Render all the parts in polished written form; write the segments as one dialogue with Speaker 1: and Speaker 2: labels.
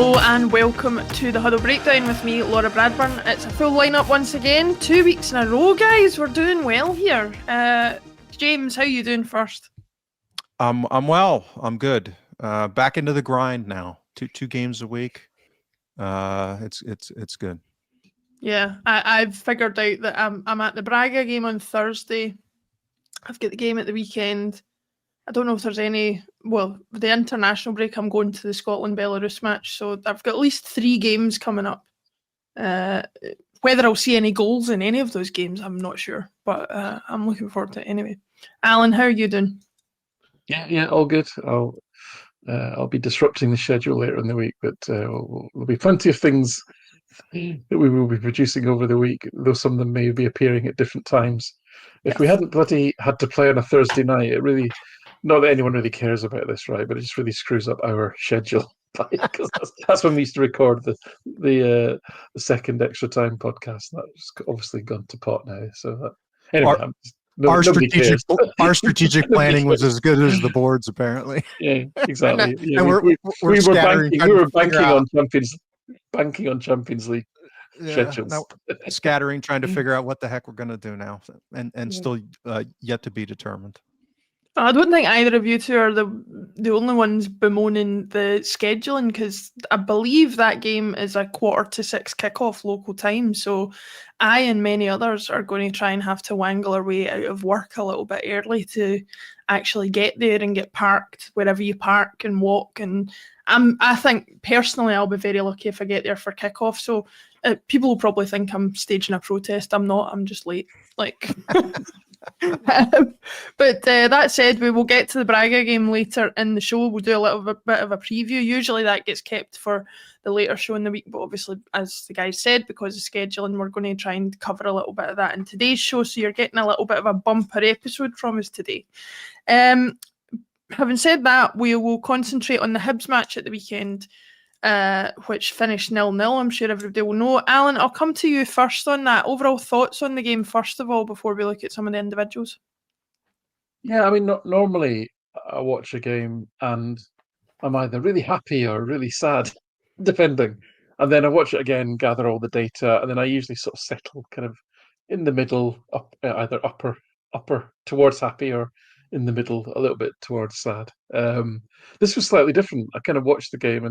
Speaker 1: Hello and welcome to the Huddle Breakdown with me, Laura Bradburn. It's a full lineup once again. 2 weeks in a row, guys. We're doing well here. James, how you doing first?
Speaker 2: I'm well. I'm good. Back into the grind now. Two games a week. It's good.
Speaker 1: Yeah, I've figured out that I'm at the Braga game on Thursday. I've got the game at the weekend. I don't know if there's any. Well, the international break, I'm going to the Scotland-Belarus match, so I've got at least 3 games coming up. Whether I'll see any goals in any of those games, I'm not sure, but I'm looking forward to it anyway. Alan, how are you doing?
Speaker 3: Yeah, all good. I'll be disrupting the schedule later in the week, but there'll be plenty of things that we will be producing over the week, though some of them may be appearing at different times. If we hadn't bloody had to play on a Thursday night, it really, not that anyone really cares about this, right? But it just really screws up our schedule because that's when we used to record the second extra time podcast. That's obviously gone to pot now. So anyway,
Speaker 2: our strategic planning was as good as the board's, apparently.
Speaker 3: Yeah, exactly. Yeah,
Speaker 2: and we were
Speaker 3: banking on Champions League schedules.
Speaker 2: Scattering, trying to figure out what the heck we're going to do now, and still yet to be determined.
Speaker 1: I don't think either of you two are the only ones bemoaning the scheduling, because I believe that game is a 5:45 kickoff local time. So I and many others are going to try and have to wangle our way out of work a little bit early to actually get there and get parked wherever you park and walk. And I think personally I'll be very lucky if I get there for kickoff. So people will probably think I'm staging a protest. I'm not. I'm just late. But that said, we will get to the Braga game later in the show. We'll do a little bit of a preview. Usually that gets kept for the later show in the week, but obviously, as the guys said, because of scheduling, we're going to try and cover a little bit of that in today's show, so you're getting a little bit of a bumper episode from us today. Having said that, we will concentrate on the Hibs match at the weekend, which finished 0-0. I'm sure everybody will know. Alan, I'll come to you first on that. Overall thoughts on the game, first of all, before we look at some of the individuals.
Speaker 3: Yeah, I mean, normally I watch a game and I'm either really happy or really sad, depending. And then I watch it again, gather all the data, and then I usually sort of settle kind of in the middle, either upper towards happy or in the middle, a little bit towards sad. This was slightly different. I kind of watched the game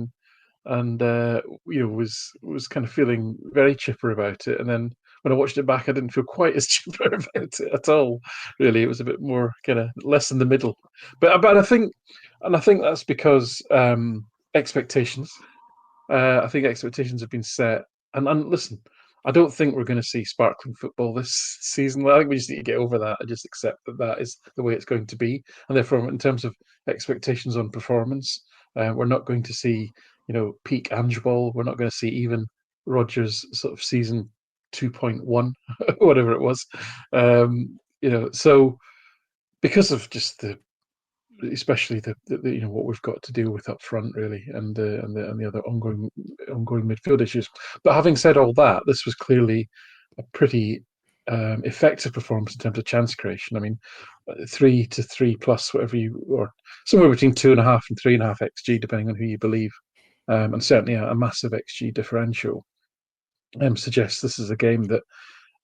Speaker 3: and was kind of feeling very chipper about it, and then when I watched it back, I didn't feel quite as chipper about it at all. Really, it was a bit more kind of less in the middle. But I think that's because expectations. I think expectations have been set, and listen, I don't think we're going to see sparkling football this season. I think we just need to get over that and just accept that is the way it's going to be, and therefore, in terms of expectations on performance, we're not going to see peak Angeball. We're not going to see even Rodgers sort of season 2.1, whatever it was. So because of just especially the what we've got to deal with up front, really, and the other ongoing midfield issues. But having said all that, this was clearly a pretty effective performance in terms of chance creation. I mean, 3 to 3 plus, whatever or somewhere between 2.5 and 3.5 xG, depending on who you believe. And certainly a massive XG differential suggests this is a game that,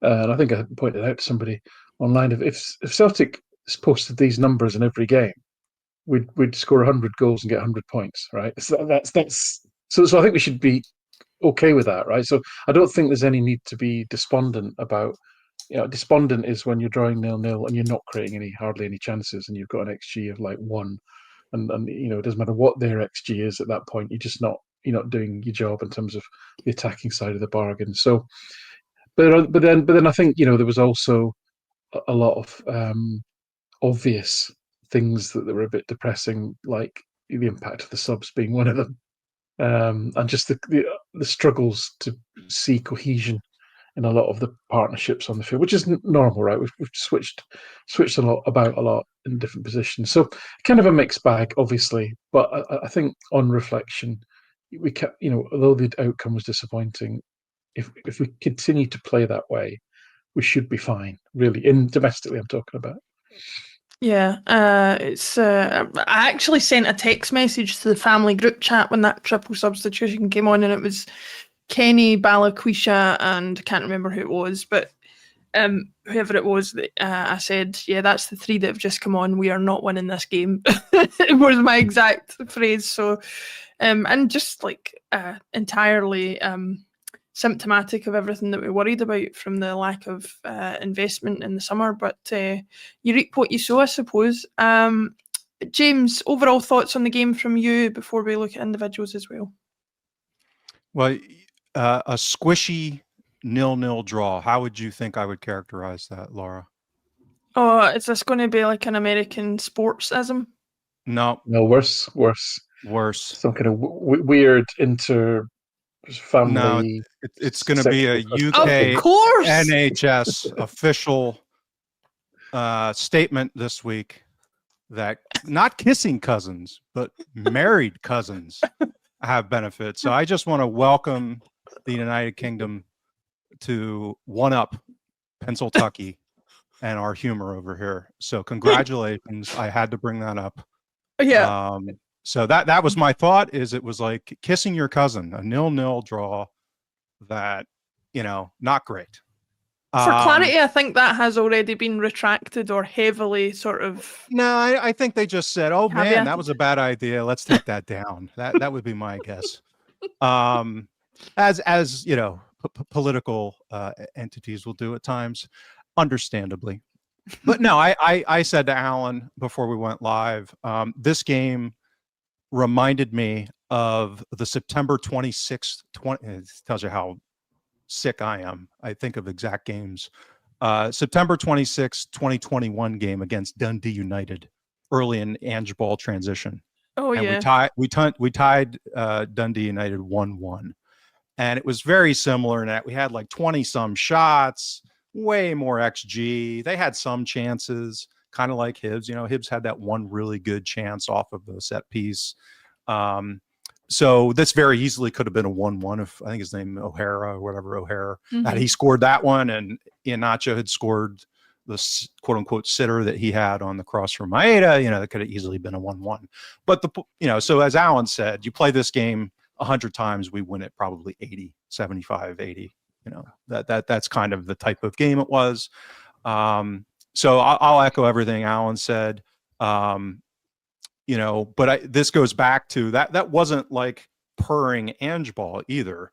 Speaker 3: and I think I pointed out to somebody online, if Celtic posted these numbers in every game, we'd score 100 goals and get 100 points, right? So so I think we should be okay with that, right? So I don't think there's any need to be despondent about. Despondent is when you're drawing 0-0 and you're not creating hardly any chances, and you've got an XG of like 1. And it doesn't matter what their XG is at that point. You're not doing your job in terms of the attacking side of the bargain. So, but then I think there was also a lot of obvious things that were a bit depressing, like the impact of the subs being one of them, and just the struggles to see cohesion in a lot of the partnerships on the field, which is normal, right? We've switched a lot in different positions, so kind of a mixed bag, obviously. But I think on reflection, we kept, although the outcome was disappointing, if we continue to play that way, we should be fine. Really, domestically, I'm talking about.
Speaker 1: Yeah, it's. I actually sent a text message to the family group chat when that triple substitution came on, and it was Kenny, Balaquisha, and I can't remember who it was, but whoever it was, I said, yeah, that's the three that have just come on. We are not winning this game. It was my exact phrase. So, and just like entirely symptomatic of everything that we worried about from the lack of investment in the summer. But you reap what you sow, I suppose. James, overall thoughts on the game from you before we look at individuals as well?
Speaker 2: Well, a squishy 0-0 draw. How would you think I would characterize that, Laura?
Speaker 1: Oh, is this going to be like an American sportsism?
Speaker 2: No,
Speaker 3: worse.
Speaker 2: worse.
Speaker 3: Some kind of weird
Speaker 2: No,
Speaker 3: family.
Speaker 2: it's going to be a UK
Speaker 1: Of course.
Speaker 2: NHS official statement this week that not kissing cousins, but married cousins have benefits. So I just want to welcome the United Kingdom to one-up Pennsylvania and our humor over here. So congratulations. I had to bring that up.
Speaker 1: Yeah.
Speaker 2: So that was my thought, is it was like kissing your cousin, a 0-0 draw that, not great.
Speaker 1: For clarity, I think that has already been retracted or heavily sort of.
Speaker 2: No, I think they just said, "Oh man,
Speaker 1: Caveat.
Speaker 2: that was a bad idea. Let's take that down." That would be my guess. As political entities will do at times, understandably. But no, I said to Alan before we went live, this game reminded me of the September 26th. It tells you how sick I am. I think of exact games. September 26th, 2021 game against Dundee United, early in Ange ball transition.
Speaker 1: Oh,
Speaker 2: and
Speaker 1: yeah.
Speaker 2: we tied Dundee United 1-1. And it was very similar in that we had like 20 some shots, way more XG. They had some chances, kind of like Hibs. Hibs had that one really good chance off of the set piece. So this very easily could have been a 1-1 if, I think his name O'Hara, that he scored that one, and Iheanacho had scored the quote unquote sitter that he had on the cross from Maeda. That could have easily been a 1-1. But so as Alan said, you play this game 100 times, we win it probably 80, 75, 80. That's kind of the type of game it was. So I'll echo everything Alan said. But this goes back to that wasn't like purring Ange ball either,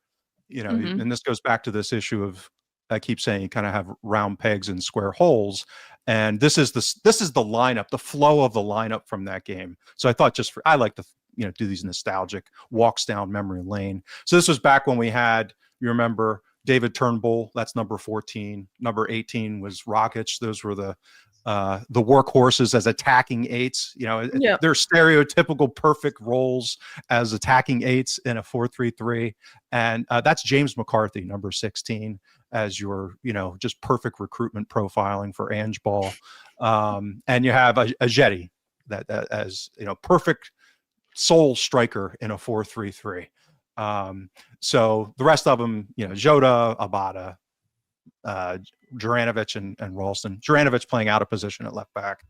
Speaker 2: and this goes back to this issue of, I keep saying, you kind of have round pegs and square holes. And this is the lineup, the flow of the lineup from that game. So I thought I like to, do these nostalgic walks down memory lane. So this was back when we had, you remember, David Turnbull, that's number 14. Number 18 was Rokic. Those were the workhorses as attacking eights. They're stereotypical perfect roles as attacking eights in a 4-3-3. And that's James McCarthy, number 16, as your, just perfect recruitment profiling for Ange ball. And you have a Jetty that as, perfect sole striker in a 4-3-3. So the rest of them, Jota, Abada, Juranovic and Ralston. Juranovic playing out of position at left back.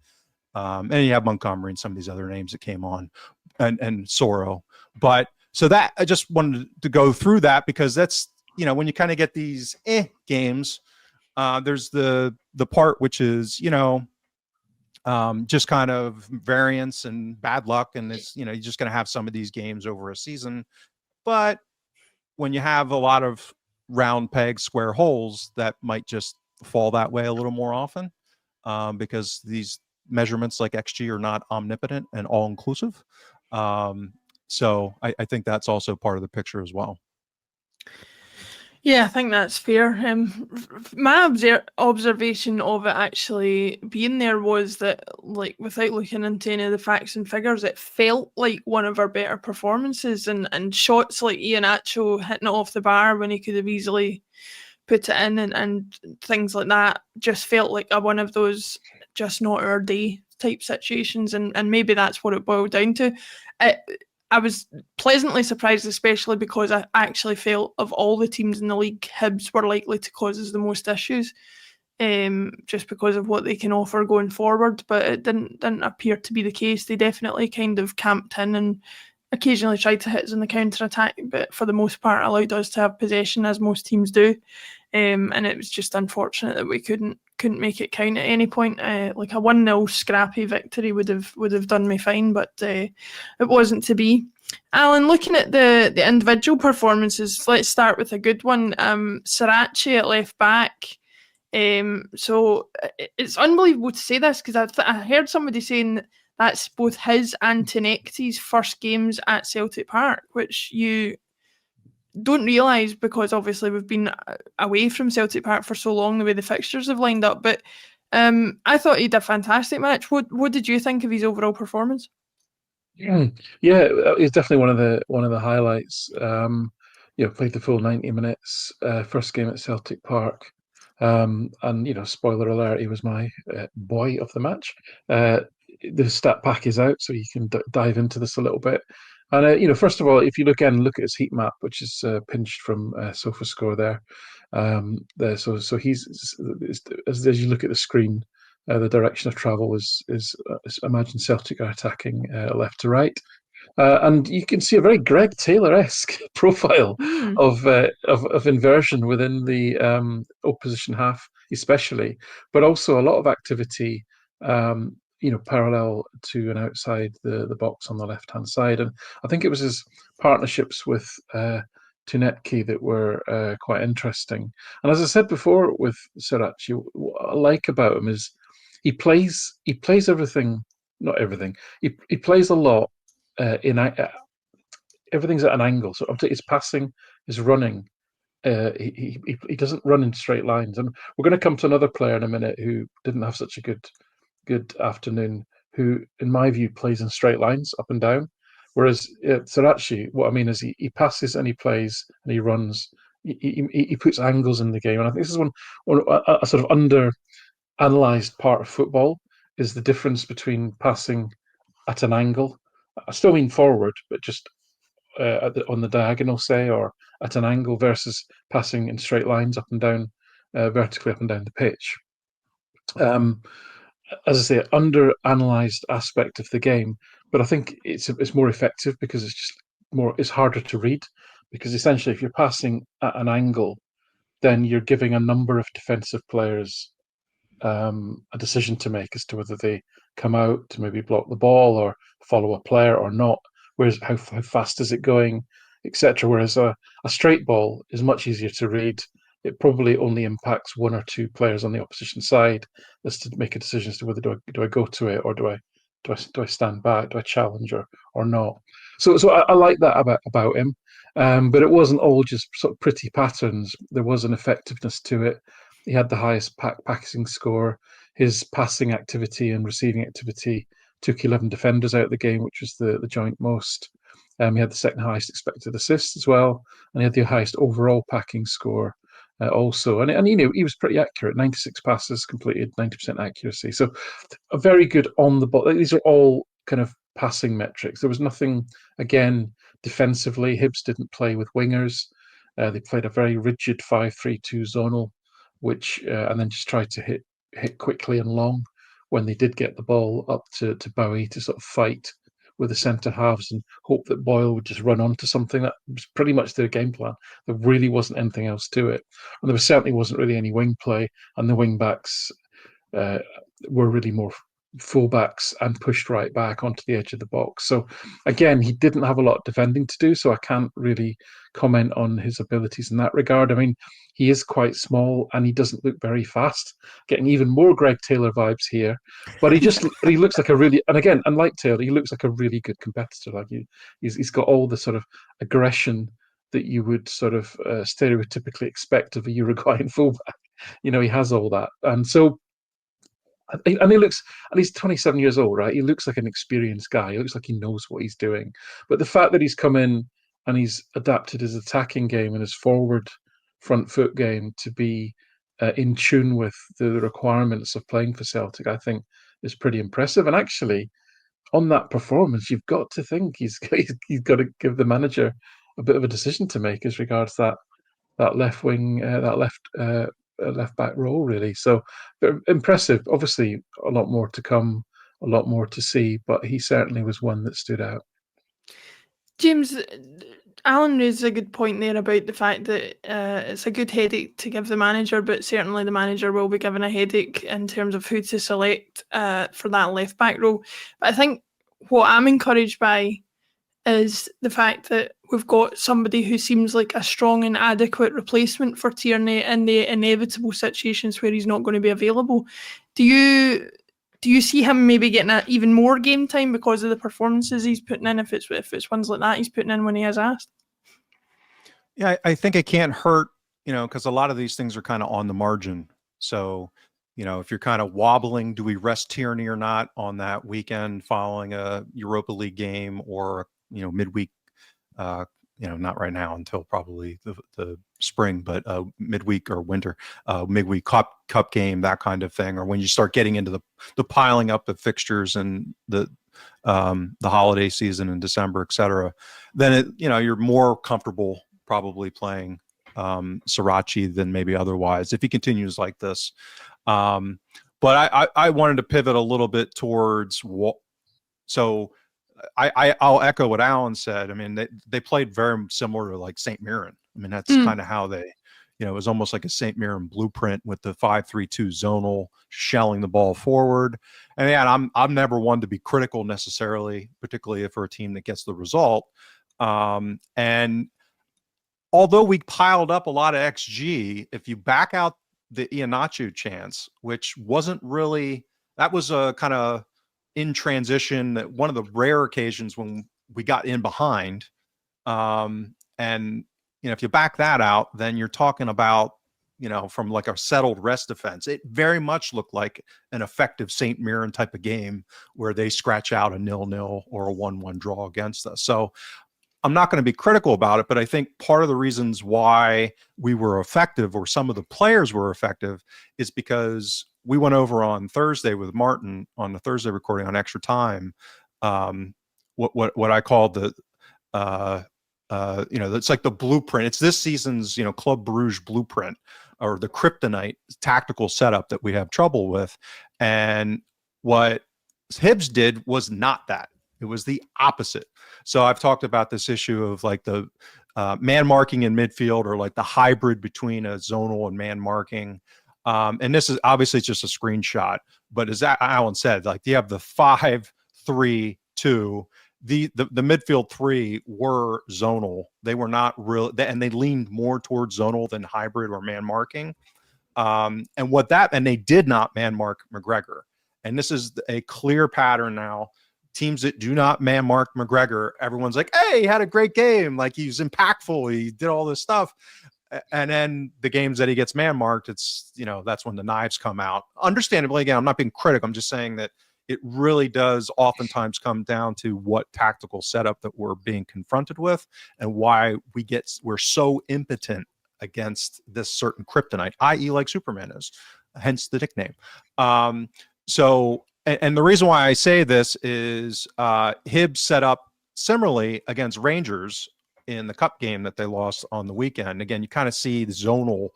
Speaker 2: And you have Montgomery and some of these other names that came on, and Soro. But so that, I just wanted to go through that, because that's, when you kind of get these games, there's the part which is, just kind of variance and bad luck. And it's, you're just going to have some of these games over a season. But when you have a lot of round pegs, square holes, that might just fall that way a little more often, because these measurements like XG are not omnipotent and all inclusive. So I think that's also part of the picture as well.
Speaker 1: Yeah, I think that's fair. My observation of it actually being there was that, like, without looking into any of the facts and figures, it felt like one of our better performances, and shots like Iheanacho hitting it off the bar when he could have easily put it in, and things like that just felt like one of those just not our day type situations, and maybe that's what it boiled down to. I was pleasantly surprised, especially because I actually felt of all the teams in the league, Hibs were likely to cause us the most issues. just because of what they can offer going forward. But it didn't appear to be the case. They definitely kind of camped in and occasionally tried to hit us in the counter attack, but for the most part allowed us to have possession, as most teams do. And it was just unfortunate that we couldn't make it count at any point. Like a 1-0 scrappy victory would have done me fine, but it wasn't to be. Alan, looking at the individual performances, let's start with a good one. Saracchi at left back. So it's unbelievable to say this, because I heard somebody saying that's both his and Tenecti's first games at Celtic Park, which you don't realise because obviously we've been away from Celtic Park for so long, the way the fixtures have lined up. But I thought he did a fantastic match. What did you think of his overall performance?
Speaker 3: Yeah, he's definitely one of the highlights. Played the full 90 minutes, first game at Celtic Park. And spoiler alert, he was my boy of the match. The stat pack is out, so you can dive into this a little bit. And first of all, if you look at his heat map, which is pinched from SofaScore there. So he's as you look at the screen, the direction of travel is imagine Celtic are attacking left to right. And you can see a very Greg Taylor-esque profile of inversion within the opposition half, especially, but also a lot of activity, parallel to and outside the box on the left-hand side. And I think it was his partnerships with Tunetki that were quite interesting. And as I said before with Saracchi, what I like about him is he plays everything, not everything. He plays a lot. Everything's at an angle, so his passing, his running, he doesn't run in straight lines. And we're going to come to another player in a minute who didn't have such a good afternoon, who in my view plays in straight lines up and down, whereas Saracchi, what I mean is he passes and he plays and he runs, he puts angles in the game. And I think this is one a sort of under analyzed part of football, is the difference between passing at an angle. I still mean forward, but just on the diagonal, say, or at an angle, versus passing in straight lines up and down, vertically up and down the pitch. As I say, under-analysed aspect of the game, but I think it's more effective because it's harder to read, because essentially if you're passing at an angle, then you're giving a number of defensive players a decision to make as to whether they come out to maybe block the ball or follow a player or not. Whereas how fast is it going, etc. Whereas a straight ball is much easier to read. It probably only impacts one or two players on the opposition side as to make a decision as to whether do I go to it, or do I stand back, do I challenge or not. So I like that about him. But it wasn't all just sort of pretty patterns. There was an effectiveness to it. He had the highest passing score. His passing activity and receiving activity took 11 defenders out of the game, which was the joint most. He had the second highest expected assists as well, and he had the highest overall packing score also. And he was pretty accurate. 96 passes completed, 90% accuracy. So a very good on the ball. These are all kind of passing metrics. There was nothing, again, defensively. Hibs didn't play with wingers. They played a very rigid 5-3-2 zonal, which and then just tried to hit quickly and long when they did get the ball up to Bowie to sort of fight with the centre halves and hope that Boyle would just run onto something. That was pretty much their game plan. There really wasn't anything else to it. And there certainly wasn't really any wing play, and the wing backs were really more fullbacks and pushed right back onto the edge of the box. So again, he didn't have a lot of defending to do, so I can't really comment on his abilities in that regard. I mean, he is quite small and he doesn't look very fast, getting even more Greg Taylor vibes here. But he looks like a really, and again, unlike Taylor, he looks like a really good competitor. Like he's got all the sort of aggression that you would sort of stereotypically expect of a Uruguayan fullback. He has all that. And so and he's 27 years old, right? He looks like an experienced guy. He looks like he knows what he's doing. But the fact that he's come in and he's adapted his attacking game and his forward front foot game to be in tune with the requirements of playing for Celtic, I think is pretty impressive. And actually, on that performance, you've got to think he's got to give the manager a bit of a decision to make as regards that left wing, that left left back role, really. So impressive. Obviously, a lot more to come, a lot more to see, but he certainly was one that stood out.
Speaker 1: James, Alan raised a good point there about the fact that it's a good headache to give the manager, but certainly the manager will be given a headache in terms of who to select for that left back role. But I think what I'm encouraged by is the fact that we've got somebody who seems like a strong and adequate replacement for Tierney in the inevitable situations where he's not going to be available. Do you see him maybe getting even more game time because of the performances he's putting in, if it's ones like that he's putting in when he is asked?
Speaker 2: Yeah, I think it can't hurt, because a lot of these things are kind of on the margin. So, if you're kind of wobbling, do we rest Tierney or not on that weekend following a Europa League game or, midweek, not right now until probably the spring, but midweek or winter, midweek cup game, that kind of thing. Or when you start getting into the piling up of fixtures and the holiday season in December, et cetera, then you're more comfortable probably playing Saracchi than maybe otherwise if he continues like this. But I wanted to pivot a little bit towards what. So I'll echo what Alan said. I mean, they played very similar to like St. Mirren. I mean, that's kind of how they, it was almost like a St. Mirren blueprint with the 5-3-2 zonal, shelling the ball forward. And yeah, I'm never one to be critical necessarily, particularly for a team that gets the result. And although we piled up a lot of XG, if you back out the Iheanacho chance, which wasn't really, that was a kind of in transition, that one of the rare occasions when we got in behind. And, if you back that out, then you're talking about, from like a settled rest defense. It very much looked like an effective St. Mirren type of game where they scratch out a 0-0 or a 1-1 draw against us. So I'm not going to be critical about it, but I think part of the reasons why we were effective, or some of the players were effective, is because we went over on Thursday with Martin on the Thursday recording on Extra Time. What I called the, it's like the blueprint. It's this season's, Club Bruges blueprint, or the Kryptonite tactical setup that we have trouble with. And what Hibs did was not that. It was the opposite. So I've talked about this issue of like the man marking in midfield, or like the hybrid between a zonal and man marking. And this is obviously just a screenshot, but as Alan said, like you have the 5-3-2, the midfield three were zonal. They were not real, and they leaned more towards zonal than hybrid or man marking. And they did not man mark McGregor. And this is a clear pattern now. Teams that do not man mark McGregor, everyone's like, hey, he had a great game. Like, he's impactful. He did all this stuff. And then the games that he gets man marked, it's, that's when the knives come out. Understandably, again, I'm not being critical. I'm just saying that it really does oftentimes come down to what tactical setup that we're being confronted with, and why we're so impotent against this certain kryptonite, i.e. like Superman is, hence the nickname. And the reason why I say this is Hibs set up similarly against Rangers in the cup game that they lost on the weekend. Again, you kind of see the zonal.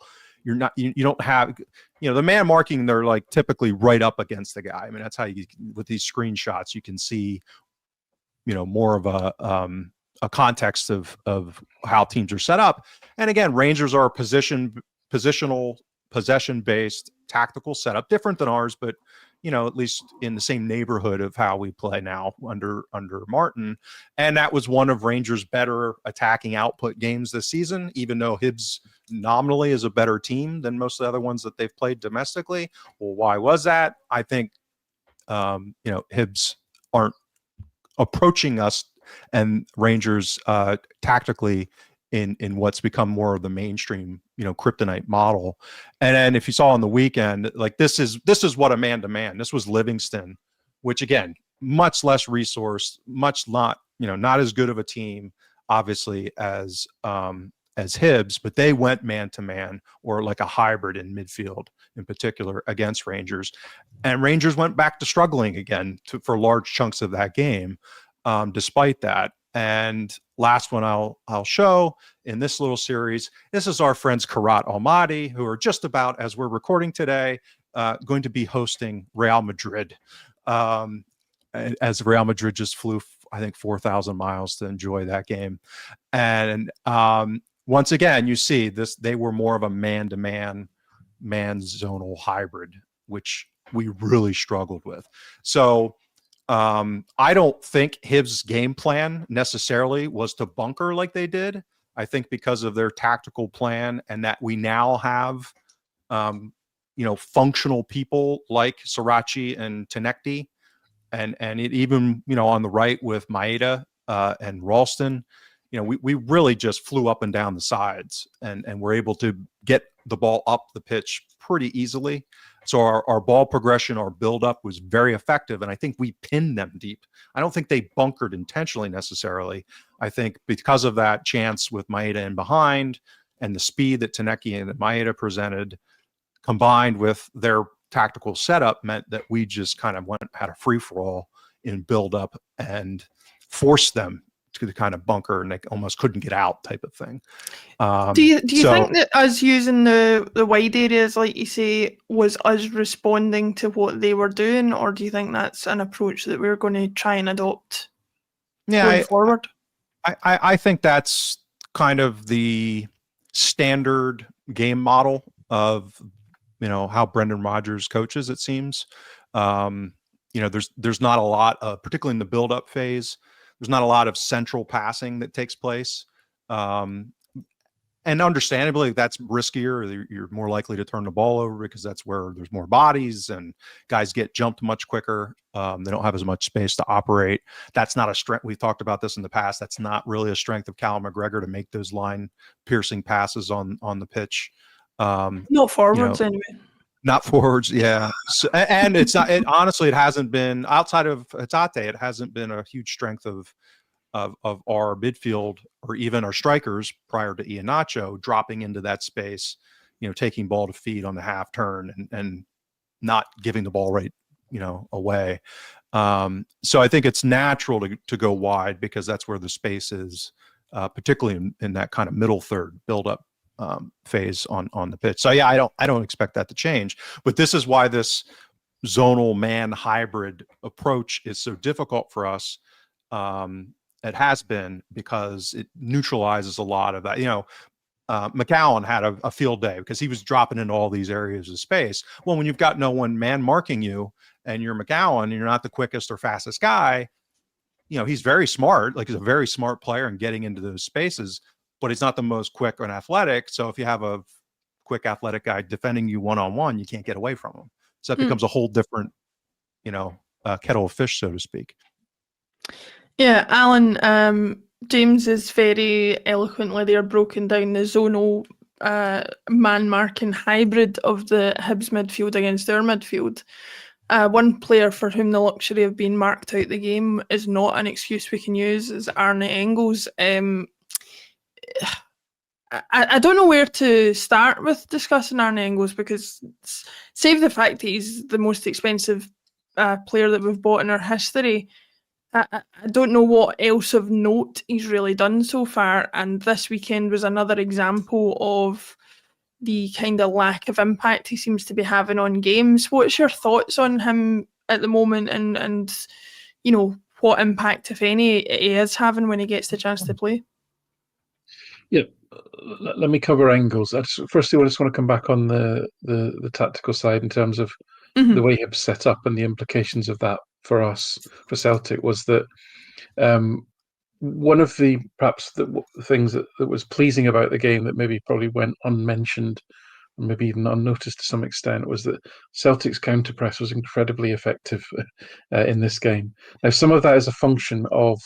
Speaker 2: You don't have, the man marking, they're like typically right up against the guy. I mean, that's how with these screenshots, you can see, more of a context of how teams are set up. And again, Rangers are a positional, possession-based tactical setup, different than ours, but at least in the same neighborhood of how we play now under Martin. And that was one of Rangers' better attacking output games this season, even though Hibs nominally is a better team than most of the other ones that they've played domestically. Well, why was that? I think, Hibs aren't approaching us and Rangers tactically in what's become more of the mainstream, kryptonite model. And then if you saw on the weekend, like this is what a man-to-man, this was Livingston, which again, much less resourced, much not as good of a team, obviously, as Hibs, but they went man-to-man, or like a hybrid in midfield in particular, against Rangers. And Rangers went back to struggling again for large chunks of that game, despite that. And last one I'll show in this little series, this is our friends Karat Almaty, who are just about, as we're recording today, going to be hosting Real Madrid. As Real Madrid just flew, I think, 4,000 miles to enjoy that game. And once again, you see this, they were more of a man-to-man, man-zonal hybrid, which we really struggled with. So I don't think Hibs' game plan necessarily was to bunker like they did. I think because of their tactical plan and that we now have, functional people like Saracchi and Tenecti, and it even, on the right with Maeda and Ralston, we really just flew up and down the sides and were able to get the ball up the pitch pretty easily. So our ball progression, our build-up was very effective, and I think we pinned them deep. I don't think they bunkered intentionally necessarily. I think because of that chance with Maeda in behind and the speed that Tenecti and Maeda presented, combined with their tactical setup, meant that we just kind of had a free-for-all in build-up and forced them to kind of bunker, and they almost couldn't get out type of thing.
Speaker 1: Do you think that us using the wide areas, like you say, was us responding to what they were doing, or do you think that's an approach that we're going to try and adopt going forward?
Speaker 2: I think that's kind of the standard game model of how Brendan Rodgers coaches, it seems. There's not a lot of, particularly in the build-up phase, there's not a lot of central passing that takes place. And understandably, that's riskier. You're more likely to turn the ball over because that's where there's more bodies and guys get jumped much quicker. They don't have as much space to operate. That's not a strength. We've talked about this in the past. That's not really a strength of Callum McGregor to make those line piercing passes on the pitch.
Speaker 1: Not forwards anyway.
Speaker 2: Not forwards, yeah. So, and it's not. Honestly, it hasn't been, outside of Hatate, it hasn't been a huge strength of our midfield or even our strikers prior to Iheanacho dropping into that space, taking ball to feed on the half turn and not giving the ball right, away. So I think it's natural to go wide because that's where the space is, particularly in that kind of middle third build up phase on the pitch. So yeah, I don't expect that to change, but this is why this zonal man hybrid approach is so difficult for us. It has been, because it neutralizes a lot of that. McCowan had a field day because he was dropping into all these areas of space. Well, when you've got no one man marking you and you're McCowan and you're not the quickest or fastest guy, he's very smart. Like, he's a very smart player in getting into those spaces, but he's not the most quick and athletic. So if you have a quick athletic guy defending you one-on-one, you can't get away from him. So that becomes a whole different, kettle of fish, so to speak.
Speaker 1: Yeah, Alan, James is very eloquently there broken down the zonal man-marking hybrid of the Hibs midfield against their midfield. One player for whom the luxury of being marked out the game is not an excuse we can use is Arne Engels. I don't know where to start with discussing Arne Engels, because save the fact that he's the most expensive player that we've bought in our history, I don't know what else of note he's really done so far. And this weekend was another example of the kind of lack of impact he seems to be having on games. What's your thoughts on him at the moment, and what impact, if any, he is having when he gets the chance to play?
Speaker 3: Yeah, let me cover Engels. Firstly, I just want to come back on the tactical side in terms of the way Hibs set up and the implications of that for us, for Celtic, was that one of the things that was pleasing about the game that maybe probably went unmentioned, or maybe even unnoticed to some extent, was that Celtic's counter press was incredibly effective in this game. Now, some of that is a function of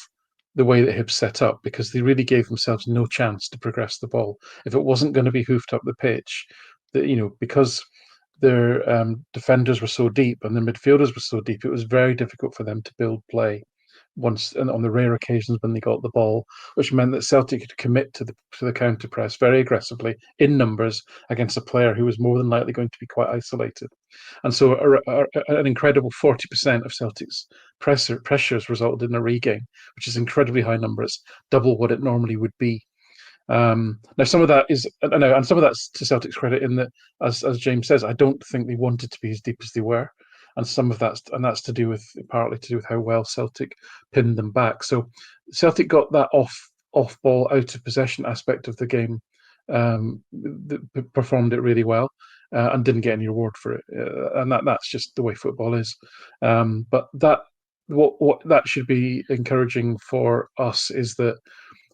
Speaker 3: the way that Hibs set up, because they really gave themselves no chance to progress the ball. If it wasn't going to be hoofed up the pitch, because their defenders were so deep and their midfielders were so deep, it was very difficult for them to build play once, and on the rare occasions when they got the ball, which meant that Celtic could commit to the counter press very aggressively in numbers against a player who was more than likely going to be quite isolated. And so an incredible 40% of Celtic's pressures resulted in a regain, which is incredibly high numbers, double what it normally would be. Now, some of that is, I know, and some of that's to Celtic's credit in that, as James says, I don't think they wanted to be as deep as they were, and that's to do with partly to do with how well Celtic pinned them back. So Celtic got that off ball, out of possession aspect of the game, performed it really well, and didn't get any reward for it, and that's just the way football is. But what that should be encouraging for us is that,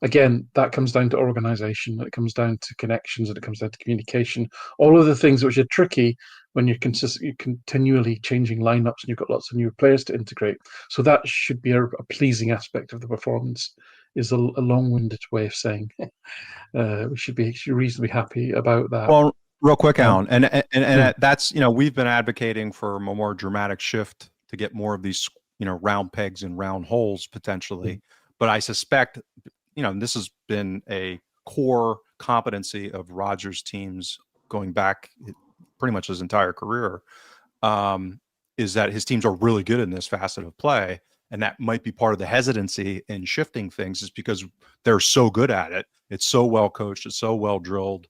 Speaker 3: again, that comes down to organisation, it comes down to connections, and it comes down to communication. All of the things which are tricky when you're continually changing lineups and you've got lots of new players to integrate. So that should be a pleasing aspect of the performance. Is a long-winded way of saying we should be reasonably happy about that.
Speaker 2: Well, real quick, Alan, and that's, we've been advocating for a more dramatic shift to get more of these, round pegs and round holes potentially. But I suspect, this has been a core competency of Rodgers' teams going back pretty much his entire career, is that his teams are really good in this facet of play. And that might be part of the hesitancy in shifting things, is because they're so good at it. It's so well coached. It's so well drilled.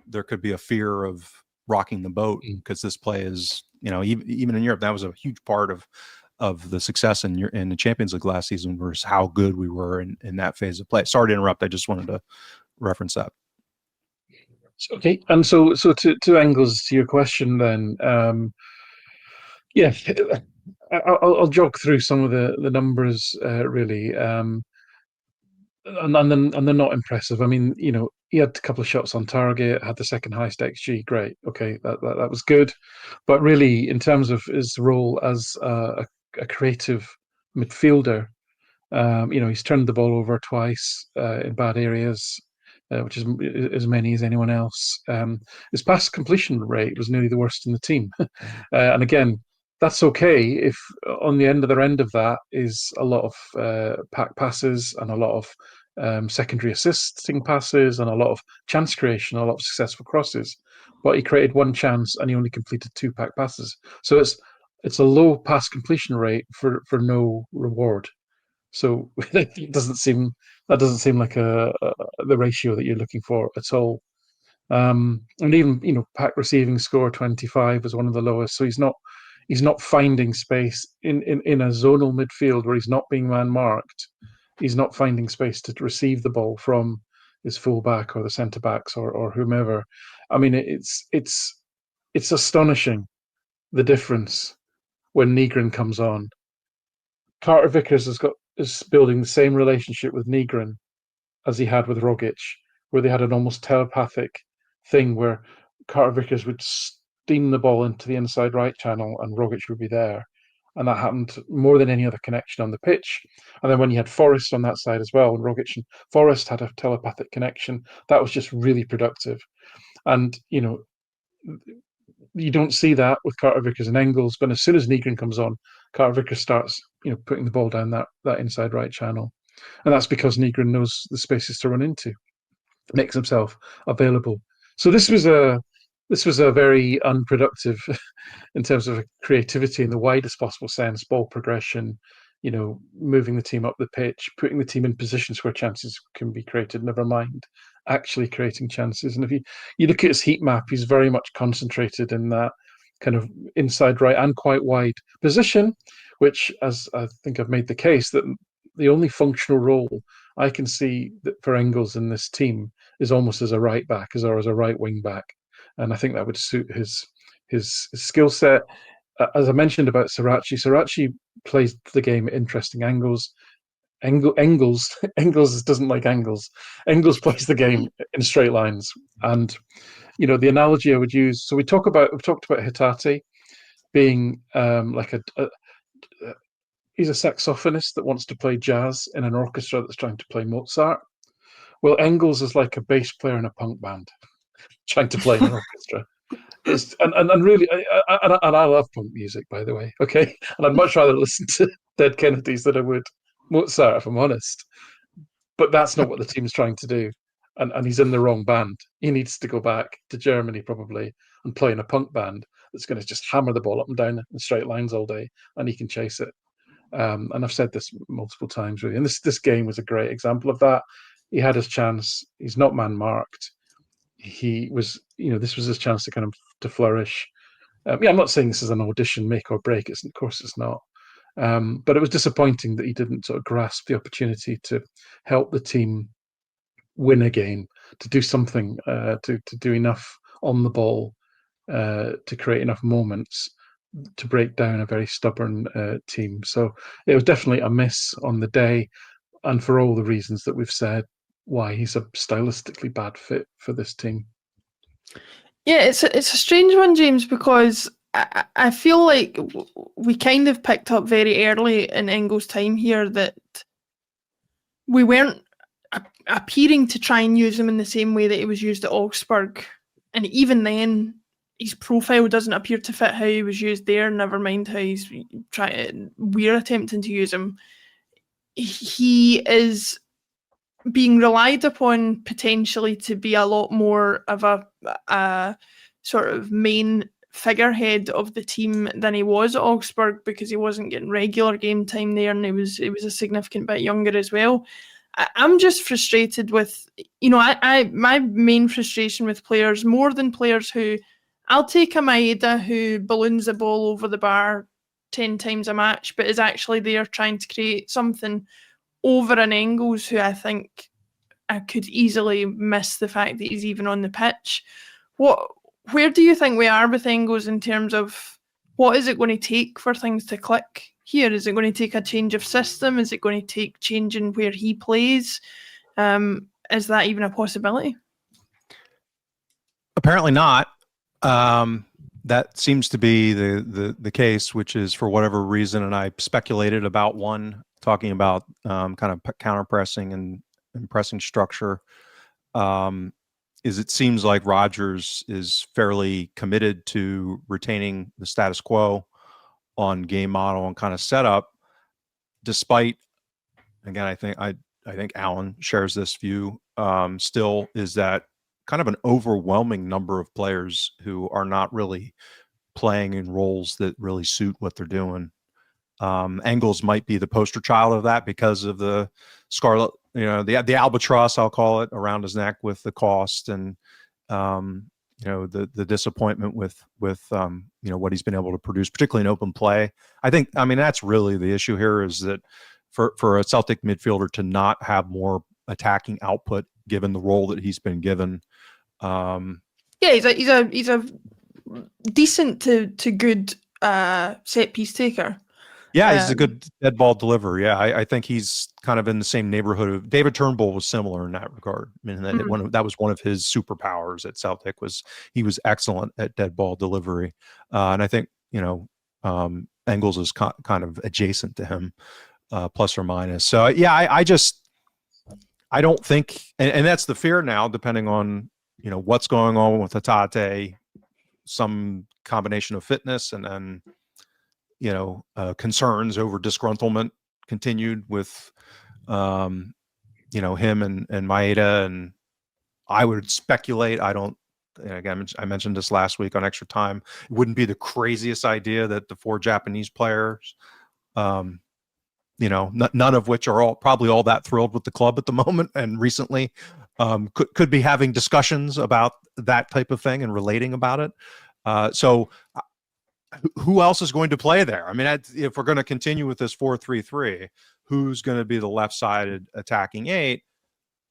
Speaker 2: There could be a fear of rocking the boat because this play is, even in Europe, that was a huge part of the success in the Champions League last season, was how good we were in that phase of play. Sorry to interrupt. I just wanted to reference that.
Speaker 3: Okay, and so to Engels, to your question then, I'll jog through some of the numbers really, and they're not impressive. I mean, he had a couple of shots on target, had the second highest XG. Great, okay, that was good, but really, in terms of his role as a creative midfielder, he's turned the ball over twice in bad areas, which is as many as anyone else. His pass completion rate was nearly the worst in the team, and again, that's okay if on the other end of that is a lot of pack passes and a lot of secondary assisting passes and a lot of chance creation, a lot of successful crosses. But he created one chance and he only completed 2 pack passes. So it's a low pass completion rate for no reward. So it doesn't seem like the ratio that you're looking for at all. And even pack receiving score 25 was one of the lowest. So he's not finding space in a zonal midfield where he's not being man marked. He's not finding space to receive the ball from his fullback or the centre backs or whomever. I mean, it's astonishing the difference when Nygren comes on. Carter Vickers is building the same relationship with Nygren as he had with Rogic, where they had an almost telepathic thing where Carter Vickers would steam the ball into the inside right channel and Rogic would be there. And that happened more than any other connection on the pitch. And then when you had Forrest on that side as well, and Rogic and Forrest had a telepathic connection, that was just really productive. And, you don't see that with Carter Vickers and Engels, but as soon as Nygren comes on, Carter Vickers starts, putting the ball down that inside right channel. And that's because Nygren knows the spaces to run into, makes himself available. So this was a very unproductive in terms of creativity in the widest possible sense, ball progression, moving the team up the pitch, putting the team in positions where chances can be created, never mind actually creating chances. And if you look at his heat map, he's very much concentrated in that kind of inside right and quite wide position, which, as I think I've made the case, that the only functional role I can see that for Engels in this team is almost as a right back, as a right wing back. And I think that would suit his skill set. As I mentioned about Saracchi plays the game at interesting angles. Engels doesn't like angles. Engels plays the game in straight lines. And, the analogy I would use, so we've talked about Hatate being he's a saxophonist that wants to play jazz in an orchestra that's trying to play Mozart. Well, Engels is like a bass player in a punk band trying to play in an orchestra. And really, I love punk music, by the way. Okay, and I'd much rather listen to Dead Kennedys than I would Mozart, if I'm honest. But that's not what the team's trying to do. And he's in the wrong band. He needs to go back to Germany probably and play in a punk band that's going to just hammer the ball up and down in straight lines all day, and he can chase it. And I've said this multiple times, really. And this game was a great example of that. He had his chance. He's not man marked. He was, this was his chance to kind of to flourish. I'm not saying this is an audition, make or break. Of course, it's not. But it was disappointing that he didn't sort of grasp the opportunity to help the team win a game, to do something, to do enough on the ball, to create enough moments to break down a very stubborn team. So it was definitely a miss on the day, and for all the reasons that we've said, why he's a stylistically bad fit for this team.
Speaker 1: Yeah, it's a strange one, James, because I feel like we kind of picked up very early in Engels' time here that we weren't appearing to try and use him in the same way that he was used at Augsburg. And even then, his profile doesn't appear to fit how he was used there, never mind how we're attempting to use him. He is being relied upon potentially to be a lot more of a sort of main figurehead of the team than he was at Augsburg, because he wasn't getting regular game time there, and he was a significant bit younger as well. I'm just frustrated with, my main frustration with players, more than players who, I'll take a Maeda who balloons the ball over the bar 10 times a match, but is actually there trying to create something, over an Engels who I think I could easily miss the fact that he's even on the pitch. Where do you think we are with Engels in terms of what is it going to take for things to click here? Is it going to take a change of system? Is it going to take changing where he plays? Is that even a possibility?
Speaker 2: Apparently not. That seems to be the case, which is for whatever reason, and I speculated about one, talking about kind of counter-pressing and pressing structure, is it seems like Rodgers is fairly committed to retaining the status quo on game model and kind of setup, despite, again, I think Alan shares this view, still, is that kind of an overwhelming number of players who are not really playing in roles that really suit what they're doing. Engels might be the poster child of that because of the scarlet, the albatross, I'll call it, around his neck with the cost and, the disappointment with what he's been able to produce, particularly in open play. That's really the issue here, is that for a Celtic midfielder to not have more attacking output given the role that he's been given.
Speaker 1: He's a decent to good set piece taker.
Speaker 2: Yeah, he's a good dead ball deliverer. Yeah, I think he's kind of in the same neighborhood of David Turnbull. Was similar in that regard. I mean, that was one of his superpowers at Celtic, was he was excellent at dead ball delivery, and I think Engels is kind of adjacent to him, plus or minus. So yeah, I don't think, and that's the fear now, depending on what's going on with Hatate, some combination of fitness and then concerns over disgruntlement continued with him and Maeda. And I would speculate, again, I mentioned this last week on Extra Time, it wouldn't be the craziest idea that the 4 Japanese players, none of which are probably all that thrilled with the club at the moment and recently, could be having discussions about that type of thing and relating about it. So who else is going to play there? I mean, if we're going to continue with this 4-3-3, who's going to be the left-sided attacking 8?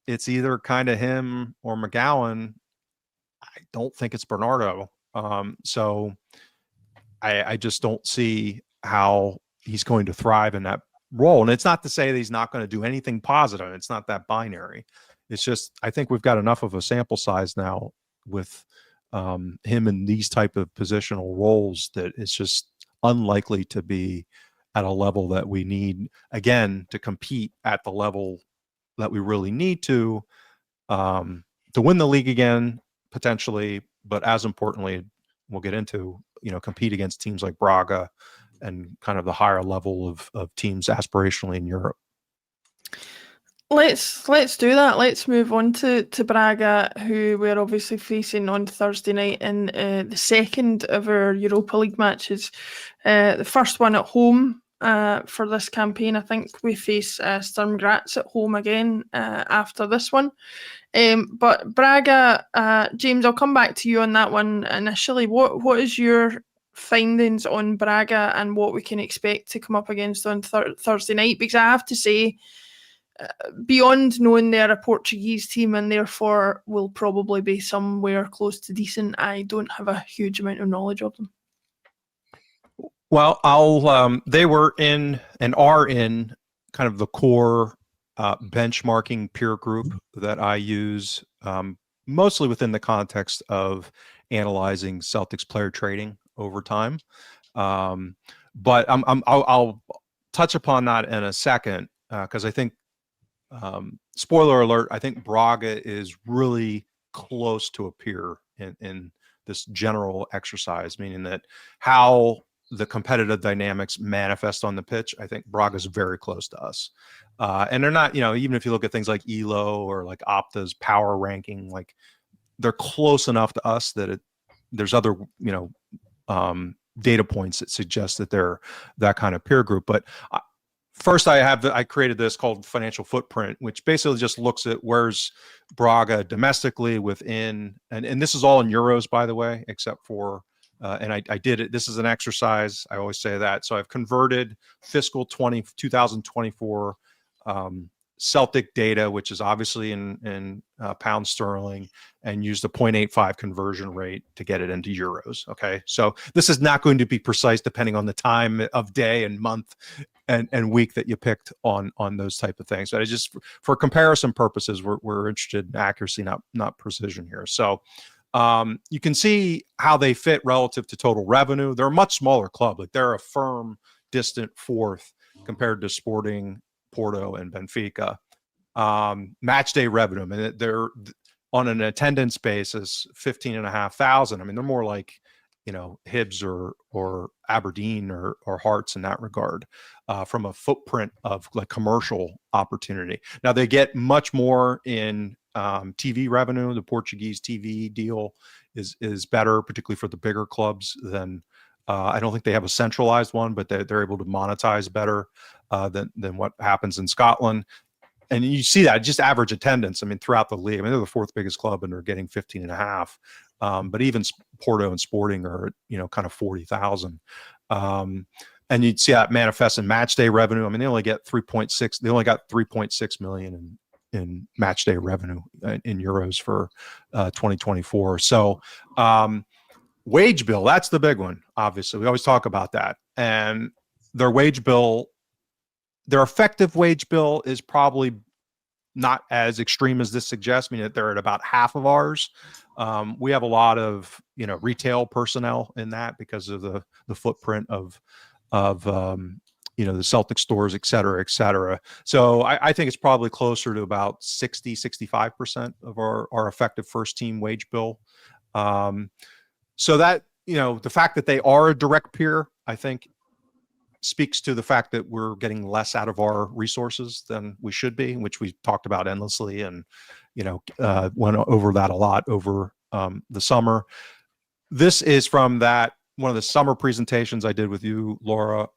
Speaker 2: It's either kind of him or McGowan. I don't think it's Bernardo. So I just don't see how he's going to thrive in that role. And it's not to say that he's not going to do anything positive. It's not that binary. It's just, I think we've got enough of a sample size now with him in these type of positional roles that it's just unlikely to be at a level that we need, again, to compete at the level that we really need to win the league again, potentially, but as importantly, we'll get into, compete against teams like Braga and kind of the higher level of teams aspirationally in Europe.
Speaker 1: Let's do that. Let's move on to Braga, who we're obviously facing on Thursday night in the second of our Europa League matches. The first one at home for this campaign. I think we face Sturm Graz at home again after this one. But Braga, James, I'll come back to you on that one initially. What is your findings on Braga and what we can expect to come up against on Thursday night? Because I have to say, beyond knowing they're a Portuguese team and therefore will probably be somewhere close to decent, I don't have a huge amount of knowledge of them.
Speaker 2: Well, they were in and are in kind of the core benchmarking peer group that I use, mostly within the context of analyzing Celtics player trading over time. But I'll touch upon that in a second, because I think, spoiler alert, I think Braga is really close to a peer in this general exercise, meaning that how the competitive dynamics manifest on the pitch, I think Braga is very close to us. And they're not, even if you look at things like ELO or like Opta's power ranking, like they're close enough to us that there's other, data points that suggest that they're that kind of peer group. But first, I created this called Financial Footprint, which basically just looks at where's Braga domestically within, and this is all in euros, by the way, except for, and I did it. This is an exercise. I always say that. So I've converted fiscal 2024 Celtic data, which is obviously in pound sterling, and used a 0.85 conversion rate to get it into euros. Okay. So this is not going to be precise depending on the time of day and month and week that you picked on those type of things. But I just, for comparison purposes, we're interested in accuracy, not precision here. So you can see how they fit relative to total revenue. They're a much smaller club. Like they're a firm, distant fourth compared to Sporting, Porto, and Benfica. Match day revenue, I mean, they're on an attendance basis, 15,500. I mean, they're more like, Hibs or Aberdeen or Hearts in that regard, from a footprint of like commercial opportunity. Now they get much more in TV revenue. The Portuguese TV deal is better, particularly for the bigger clubs than. I don't think they have a centralized one, but they're able to monetize better than what happens in Scotland. And you see that just average attendance. I mean, throughout the league, I mean, they're the fourth biggest club and they're getting 15.5. But even Porto and Sporting are, kind of 40,000. And you'd see that manifest in match day revenue. I mean, they only got 3.6 million in match day revenue in euros for 2024. So, wage bill, that's the big one. Obviously, we always talk about that. And their wage bill, their effective wage bill is probably not as extreme as this suggests, meaning that they're at about half of ours. We have a lot of, retail personnel in that because of the footprint of the Celtic stores, et cetera, et cetera. So I think it's probably closer to about 65% of our effective first team wage bill. So that, the fact that they are a direct peer, I think speaks to the fact that we're getting less out of our resources than we should be, which we talked about endlessly and, went over that a lot over the summer. This is from one of the summer presentations I did with you, Laura,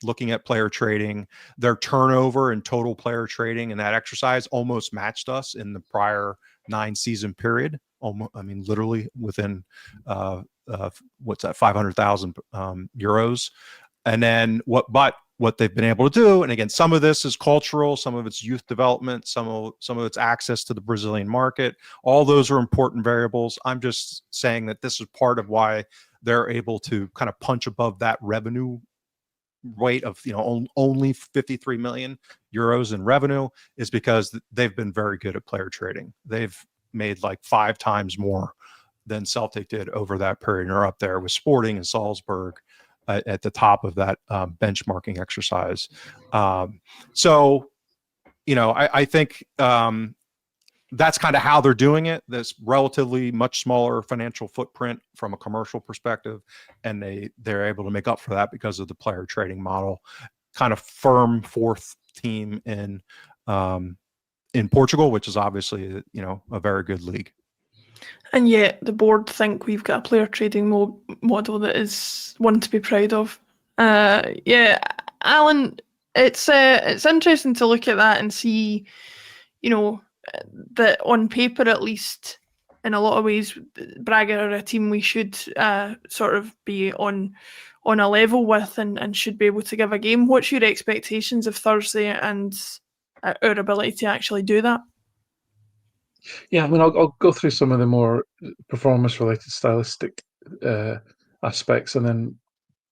Speaker 2: looking at player trading. Their turnover and total player trading in that exercise almost matched us in the prior 9-season period. Literally within what's that, 500,000 euros. And then what they've been able to do, and again, some of this is cultural, some of it's youth development, some of it's access to the Brazilian market. All those are important variables. I'm just saying that this is part of why they're able to kind of punch above that revenue rate of only 53 million euros in revenue, is because they've been very good at player trading. They've made like 5 times more than Celtic did over that period, and are up there with Sporting and Salzburg at the top of that benchmarking exercise. So I think that's kind of how they're doing it. This relatively much smaller financial footprint from a commercial perspective, and they're able to make up for that because of the player trading model. Kind of firm fourth team in in Portugal, which is obviously a very good league.
Speaker 1: And yet the board think we've got a player trading model that is one to be proud of. Yeah, Alan, it's interesting to look at that and see, that on paper at least, in a lot of ways, Braga are a team we should sort of be on a level with and should be able to give a game. What's your expectations of Thursday and our ability to actually do that?
Speaker 3: Yeah, I mean, I'll go through some of the more performance-related stylistic aspects, and then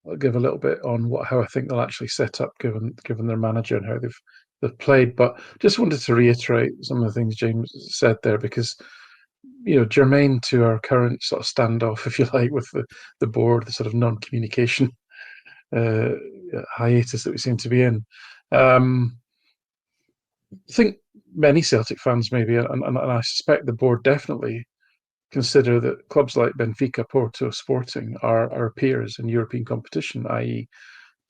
Speaker 3: I'll give a little bit on how I think they'll actually set up, given their manager and how they've played. But just wanted to reiterate some of the things James said there, because germane to our current sort of standoff, if you like, with the board, the sort of non-communication hiatus that we seem to be in. I think many Celtic fans maybe, and I suspect the board definitely, consider that clubs like Benfica, Porto, Sporting are our peers in European competition, i.e.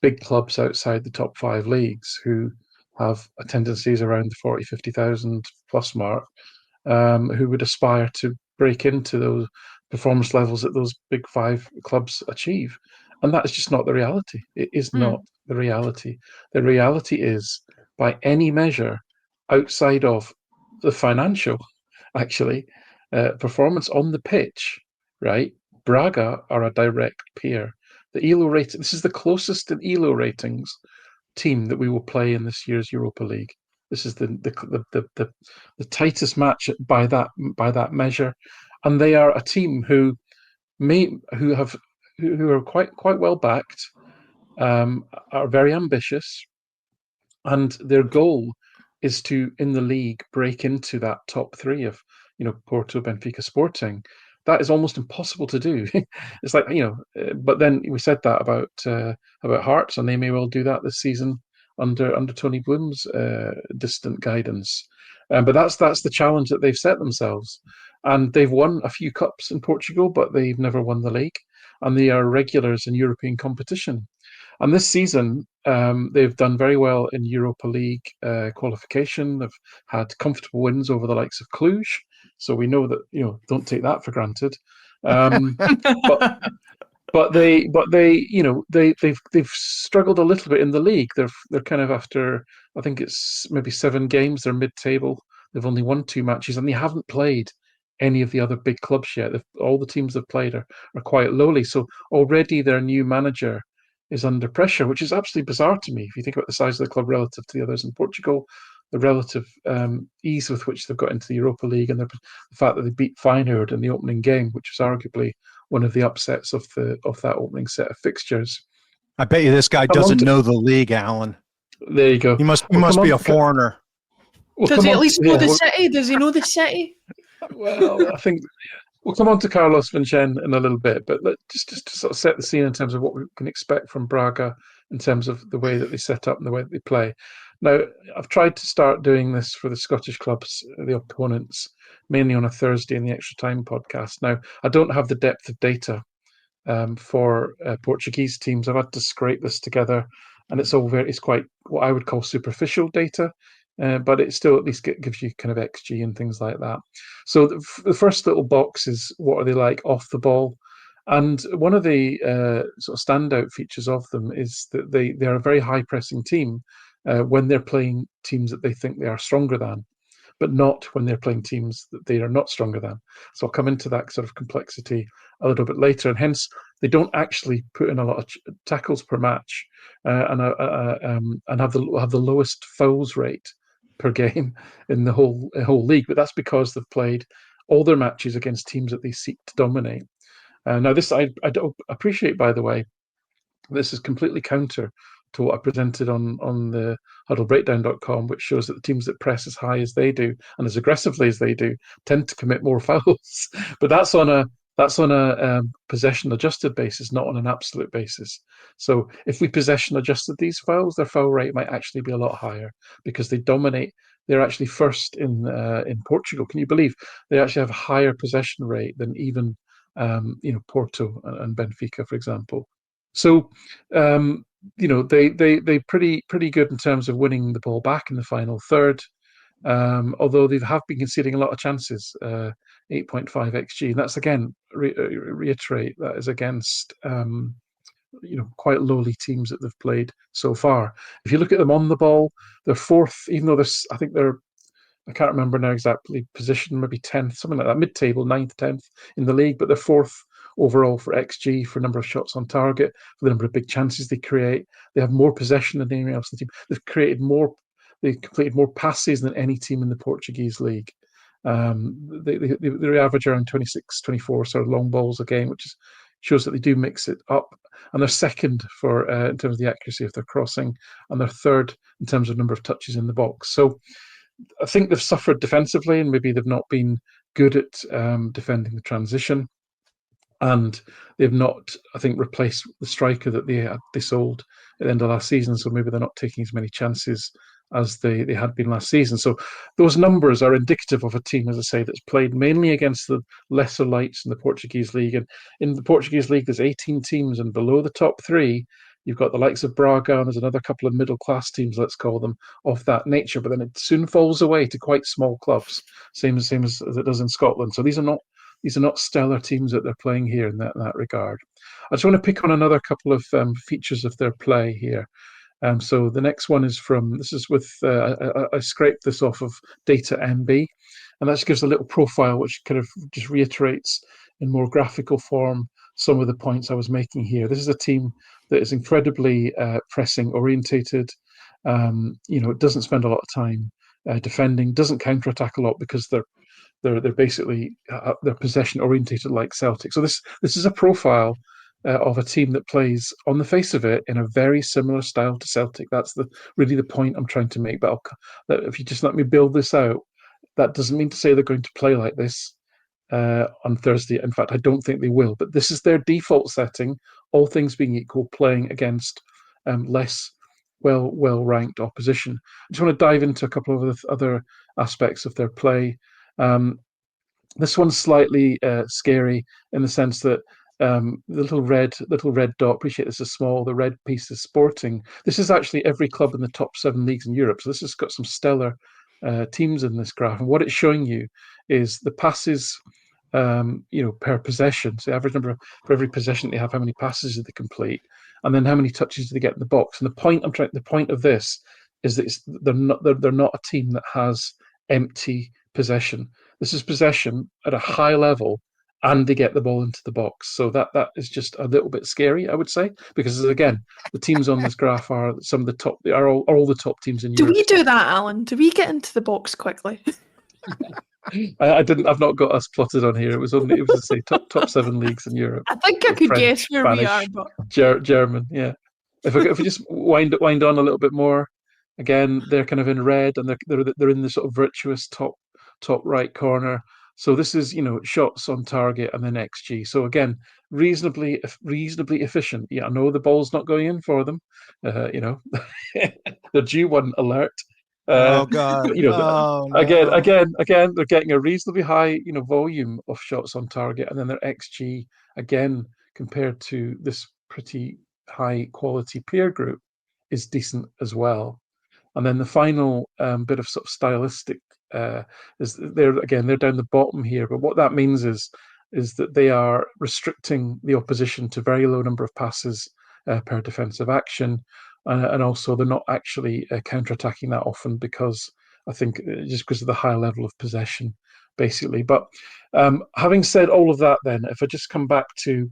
Speaker 3: big clubs outside the top 5 leagues who have attendances around the 40, 50,000 plus mark, who would aspire to break into those performance levels that those big 5 clubs achieve. And that is just not the reality. It is not the reality. The reality is, by any measure, outside of the financial, actually, performance on the pitch, right? Braga are a direct peer. The ELO rating, this is the closest in ELO ratings team that we will play in this year's Europa League. This is the tightest match by that measure, and they are a team who are quite well backed, are very ambitious, and their goal is to, in the league, break into that top 3 of Porto, Benfica, Sporting. That is almost impossible to do. It's like, but then we said that about Hearts, and they may well do that this season under Tony Bloom's distant guidance. But that's the challenge that they've set themselves. And they've won a few cups in Portugal, but they've never won the league. And they are regulars in European competition. And this season, they've done very well in Europa League qualification. They've had comfortable wins over the likes of Cluj. So we know that, don't take that for granted. But they've struggled a little bit in the league. They're kind of, after, I think it's maybe 7 games, they're mid-table. They've only won 2 matches, and they haven't played any of the other big clubs yet. All the teams they've played are quite lowly. So already their new manager is under pressure, which is absolutely bizarre to me. If you think about the size of the club relative to the others in Portugal, the relative ease with which they've got into the Europa League, and the fact that they beat Feyenoord in the opening game, which was arguably one of the upsets of that opening set of fixtures.
Speaker 2: I bet you this guy doesn't know the league, Alan.
Speaker 3: There you go.
Speaker 2: He must be a foreigner.
Speaker 1: Does he at least know the city? Does he know the city?
Speaker 3: Well, I think we'll come on to Carlos Vincennes in a little bit, but just to sort of set the scene in terms of what we can expect from Braga in terms of the way that they set up and the way that they play. Now, I've tried to start doing this for the Scottish clubs, the opponents, mainly on a Thursday in the Extra Time podcast. Now, I don't have the depth of data for Portuguese teams. I've had to scrape this together, and it's quite what I would call superficial data. But it still at least gives you kind of XG and things like that. So the first little box is, what are they like off the ball? And one of the sort of standout features of them is that they are a very high pressing team when they're playing teams that they think they are stronger than, but not when they're playing teams that they are not stronger than. So I'll come into that sort of complexity a little bit later, and hence they don't actually put in a lot of tackles per match, and have the lowest fouls rate per game in the whole league. But that's because they've played all their matches against teams that they seek to dominate. Now, this I don't appreciate, by the way. This is completely counter to what I presented on the huddlebreakdown.com, which shows that the teams that press as high as they do and as aggressively as they do tend to commit more fouls. But that's on a possession adjusted basis, not on an absolute basis. So if we possession adjusted these fouls, their foul rate might actually be a lot higher, because they dominate. They're actually first in Portugal. Can you believe they actually have a higher possession rate than even Porto and Benfica, for example? So they pretty good in terms of winning the ball back in the final third. although they have been conceding a lot of chances, 8.5 xG. And that's, again, reiterate, that is against quite lowly teams that they've played so far. If you look at them on the ball, they're fourth, even though I think I can't remember now exactly position, maybe 10th, something like that, mid-table, 9th, 10th in the league, but they're fourth overall for XG, for number of shots on target, for the number of big chances they create. They have more possession than anyone else in the team. They've completed more passes than any team in the Portuguese league. They average around 26, 24 sort of long balls a game, which shows that they do mix it up. And they're second for in terms of the accuracy of their crossing, and they're third in terms of number of touches in the box. So I think they've suffered defensively, and maybe they've not been good at defending the transition. And they've not, I think, replaced the striker that they sold at the end of last season. So maybe they're not taking as many chances as they had been last season. So those numbers are indicative of a team, as I say, that's played mainly against the lesser lights in the Portuguese league. And in the Portuguese league, there's 18 teams, and below the top three, you've got the likes of Braga, and there's another couple of middle-class teams, let's call them, of that nature. But then it soon falls away to quite small clubs, same as it does in Scotland. So these are not stellar teams that they're playing here in that regard. I just want to pick on another couple of features of their play here. So the next one is I scraped this off of Data MB, and that just gives a little profile which kind of just reiterates in more graphical form some of the points I was making here. This is a team that is incredibly pressing orientated. It doesn't spend a lot of time defending, doesn't counterattack a lot because they're basically they're possession orientated like Celtic. So this is a profile of a team that plays, on the face of it, in a very similar style to Celtic. That's really the point I'm trying to make. But if you just let me build this out, that doesn't mean to say they're going to play like this on Thursday. In fact, I don't think they will. But this is their default setting, all things being equal, playing against less well-ranked opposition. I just want to dive into a couple of other aspects of their play. This one's slightly scary in the sense that the little red dot, appreciate this is small, the red piece is Sporting. This is actually every club in the top 7 leagues in Europe. So this has got some stellar teams in this graph. And what it's showing you is the passes per possession. So the average number for every possession they have, how many passes do they complete, and then how many touches do they get in the box. And the point of this is that they're not a team that has empty possession. This is possession at a high level, and they get the ball into the box. So that is just a little bit scary, I would say, because again, the teams on this graph are some of the top. Are all the top teams in Europe.
Speaker 1: Do we do that, Alan? Do we get into the box quickly?
Speaker 3: I didn't. I've not got us plotted on here. It was to say top 7 leagues in Europe.
Speaker 1: I think I could
Speaker 3: French,
Speaker 1: guess where
Speaker 3: Spanish,
Speaker 1: we are, but
Speaker 3: German. Yeah. If we just wind on a little bit more, again, they're kind of in red, and they're in the sort of virtuous top right corner. So this is shots on target and then XG. So again, reasonably efficient. Yeah, I know the ball's not going in for them. They're due one alert.
Speaker 2: Oh God!
Speaker 3: Again, they're getting a reasonably high volume of shots on target, and then their XG again compared to this pretty high quality peer group is decent as well. And then the final bit of sort of stylistic is they're down the bottom here. But what that means is that they are restricting the opposition to very low number of passes per defensive action, and also they're not actually counter-attacking that often because I think just because of the high level of possession, basically. But having said all of that, then if I just come back to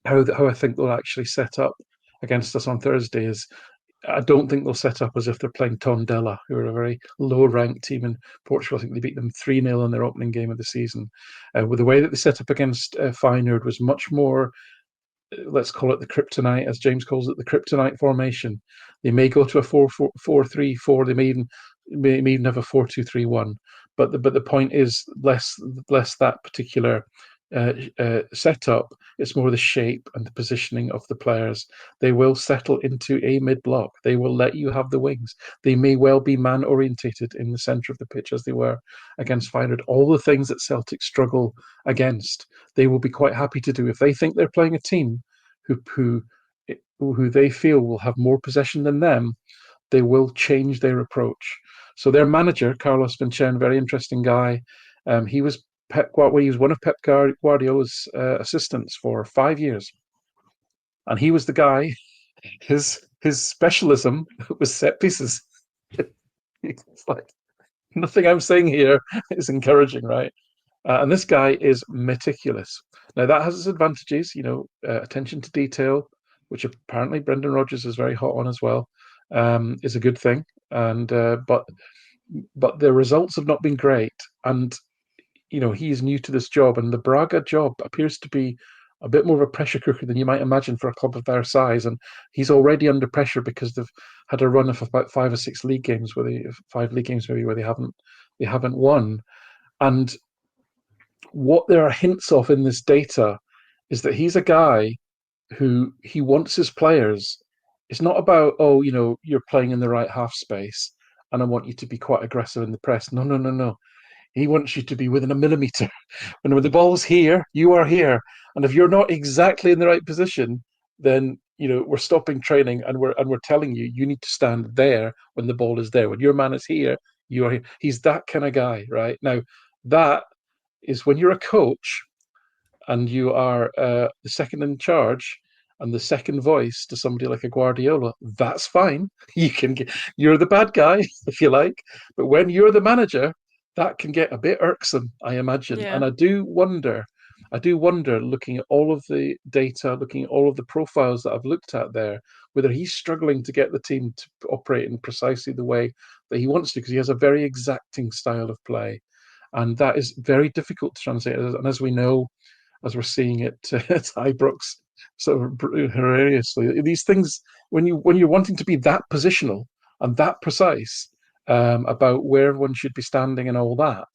Speaker 3: how I think they'll actually set up against us on Thursday is, I don't think they'll set up as if they're playing Tondela, who are a very low-ranked team in Portugal. I think they beat them 3-0 in their opening game of the season. With the way that they set up against Feyenoord was much more, let's call it the Kryptonite, as James calls it, the Kryptonite formation. They may go to a 4-4-3-4. They may even have a 4-2-3-1. But the point is less that particular setup. It's more the shape and the positioning of the players. They will settle into a mid-block. They will let you have the wings. They may well be man-orientated in the centre of the pitch as they were against Feyenoord. All the things that Celtic struggle against, they will be quite happy to do. If they think they're playing a team who they feel will have more possession than them, they will change their approach. So their manager, Carlos Vincennes, very interesting guy. He was one of Pep Guardiola's assistants for 5 years, and he was the guy. His specialism was set pieces. It's like, nothing I'm saying here is encouraging, right? And this guy is meticulous. Now that has its advantages, attention to detail, which apparently Brendan Rodgers is very hot on as well, is a good thing. And but the results have not been great, and he's new to this job, and the Braga job appears to be a bit more of a pressure cooker than you might imagine for a club of their size, and he's already under pressure because they've had a run of about 5 or 6 league games where they haven't won. And what there are hints of in this data is that he's a guy who he wants his players. It's not about, you're playing in the right half space and I want you to be quite aggressive in the press. No. He wants you to be within a millimeter. When the ball's here, you are here. And if you're not exactly in the right position, then we're stopping training and we're telling you need to stand there when the ball is there. When your man is here, you are here. He's that kind of guy, right? Now, that is when you're a coach and you are the second in charge and the second voice to somebody like a Guardiola, that's fine. You're the bad guy, if you like. But when you're the manager, that can get a bit irksome, I imagine.
Speaker 1: Yeah.
Speaker 3: And I do wonder, looking at all of the data, looking at all of the profiles that I've looked at there, whether he's struggling to get the team to operate in precisely the way that he wants to, because he has a very exacting style of play. And that is very difficult to translate. And as we know, as we're seeing it at Ibrox, so hilariously, these things, when you're wanting to be that positional and that precise about where everyone should be standing and all that,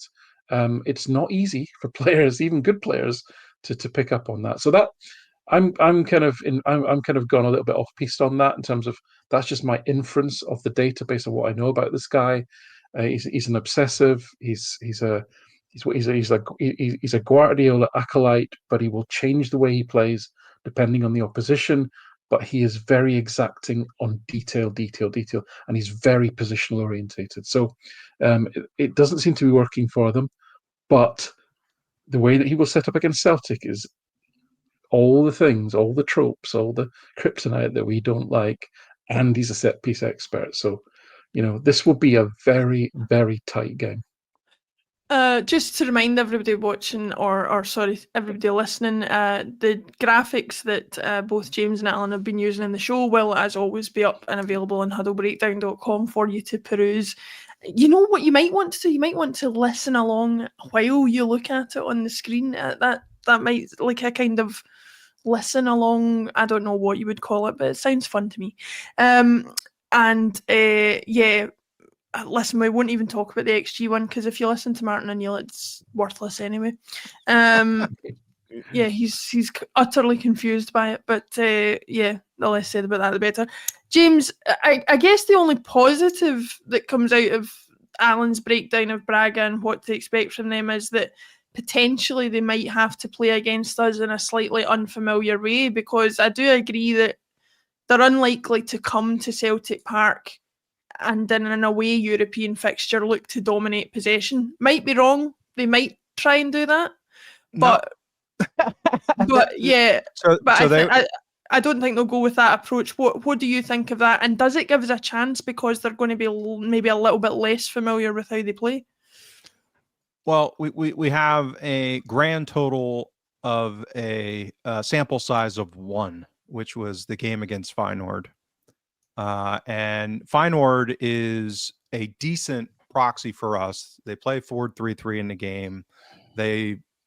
Speaker 3: it's not easy for players, even good players, to pick up on that. So that I'm kind of gone a little bit off piste on that, in terms of that's just my inference of the data based on what I know about this guy. He's an obsessive. He's a Guardiola acolyte, but he will change the way he plays depending on the opposition. But he is very exacting on detail, and he's very positional orientated. So it doesn't seem to be working for them. But the way that he will set up against Celtic is all the things, all the tropes, all the kryptonite that we don't like, and he's a set piece expert. So, this will be a very, very tight game.
Speaker 1: Just to remind everybody watching, or sorry, everybody listening, the graphics that both James and Alan have been using in the show will, as always, be up and available on huddlebreakdown.com for you to peruse. You know what you might want to do? You might want to listen along while you look at it on the screen. That might, like, a kind of listen along. I don't know what you would call it, but it sounds fun to me. Listen, we won't even talk about the XG one, because if you listen to Martin O'Neill, it's worthless anyway. He's utterly confused by it. But the less said about that, the better. James, I guess the only positive that comes out of Alan's breakdown of Braga and what to expect from them is that potentially they might have to play against us in a slightly unfamiliar way, because I do agree that they're unlikely to come to Celtic Park and in an away European fixture look to dominate possession. Might be wrong. They might try and do that. But I don't think they'll go with that approach. What do you think of that? And does it give us a chance because they're going to be maybe a little bit less familiar with how they play?
Speaker 2: Well, we have a grand total of a sample size of 1, which was the game against Feyenoord. And Feyenoord is a decent proxy for us. They play 4-3-3 in the game.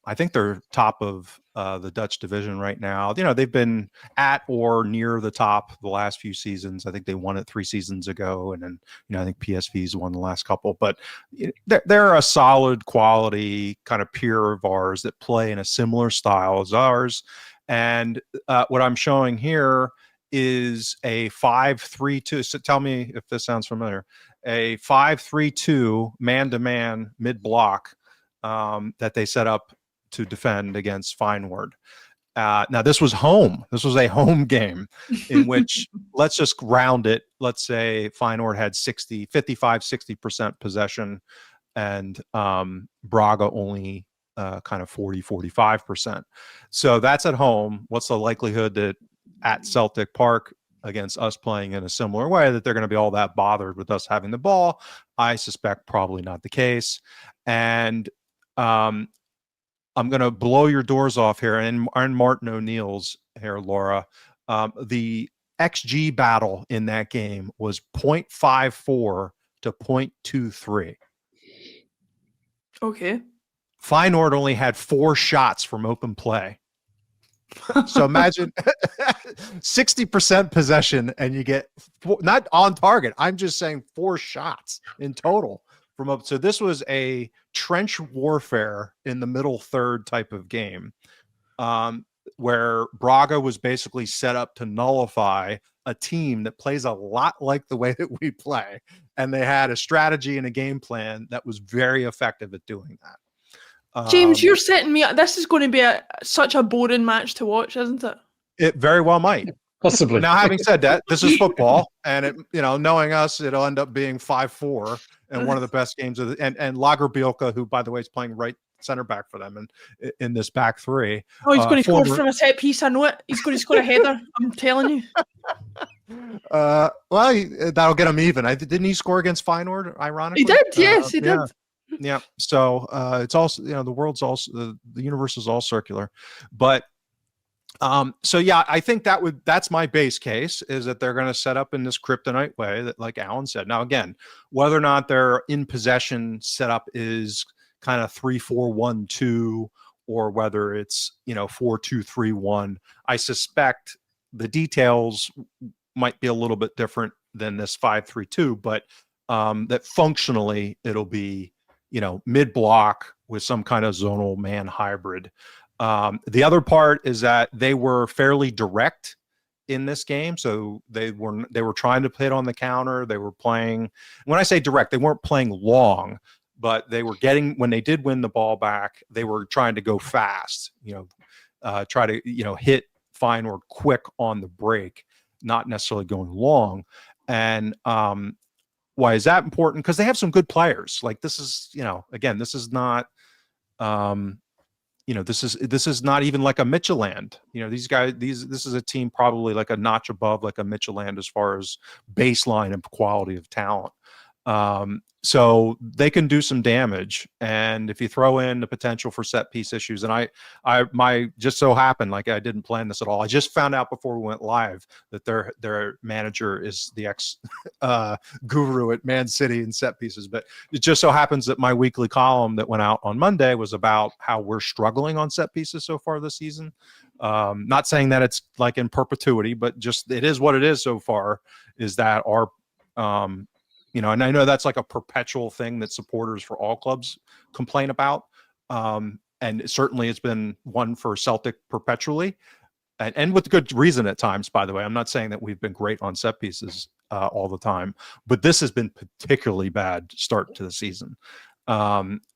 Speaker 2: I think they're top of the Dutch division right now. They've been at or near the top the last few seasons. I think they won it 3 seasons ago, and then I think PSV's won the last couple. But they're a solid quality kind of peer of ours that play in a similar style as ours. And what I'm showing here is a 5-3-2. So tell me if this sounds familiar. A 5-3-2 man-to-man mid-block that they set up to defend against Feyenoord. Now, this was home. This was a home game in which, let's just round it, let's say Feyenoord had 60% possession, and Braga only kind of 45%. So that's at home. What's the likelihood that at Celtic Park against us playing in a similar way that they're going to be all that bothered with us having the ball? I suspect probably not the case. And I'm going to blow your doors off here, and Martin O'Neill's here, Laura. The XG battle in that game was 0.54 to 0.23.
Speaker 1: Okay.
Speaker 2: Feyenoord only had 4 shots from open play. So imagine 60% possession and you get not on target. I'm just saying 4 shots in total from up. So this was a trench warfare in the middle third type of game, where Braga was basically set up to nullify a team that plays a lot like the way that we play. And they had a strategy and a game plan that was very effective at doing that.
Speaker 1: James, you're setting me up. This is going to be such a boring match to watch, isn't it?
Speaker 2: It very well might.
Speaker 3: Possibly.
Speaker 2: Now, having said that, this is football, and it, knowing us, it'll end up being 5-4 and one of the best games of the, and Lagerbielke, who by the way is playing right center back for them and in this back three.
Speaker 1: Oh, he's going to score from a set piece. I know it. He's going to score a header. I'm telling you.
Speaker 2: Well, that'll get him even. Didn't he score against Feyenoord? Ironically,
Speaker 1: he did. Yes, he did.
Speaker 2: Yeah. So it's also, the world's also the universe is all circular, but so yeah, I think that's my base case, is that they're going to set up in this kryptonite way that, like Alan said. Now, again, whether or not their in possession setup is kind of 3-4-1-2 or whether it's 4-2-3-1, I suspect the details might be a little bit different than this 5-3-2, but that functionally it'll be mid block with some kind of zonal man hybrid. The other part is that they were fairly direct in this game. So they were trying to play it on the counter. They were playing, when I say direct, they weren't playing long, but they were getting, when they did win the ball back, they were trying to go fast, try to, hit Feyenoord quick on the break, not necessarily going long. And why is that important? Because they have some good players. Like, this is, again, this is not, this is not even like a Midtjylland. These guys, this is a team probably like a notch above like a Midtjylland as far as baseline and quality of talent. So they can do some damage. And if you throw in the potential for set piece issues, and I just so happened, like, I didn't plan this at all. I just found out before we went live that their manager is the ex guru at Man City in set pieces. But it just so happens that my weekly column that went out on Monday was about how we're struggling on set pieces so far this season. Not saying that it's like in perpetuity, but just it is what it is so far, is that our and I know that's like a perpetual thing that supporters for all clubs complain about. And certainly it's been one for Celtic perpetually, and with good reason at times, by the way. I'm not saying that we've been great on set pieces all the time, but this has been particularly bad start to the season.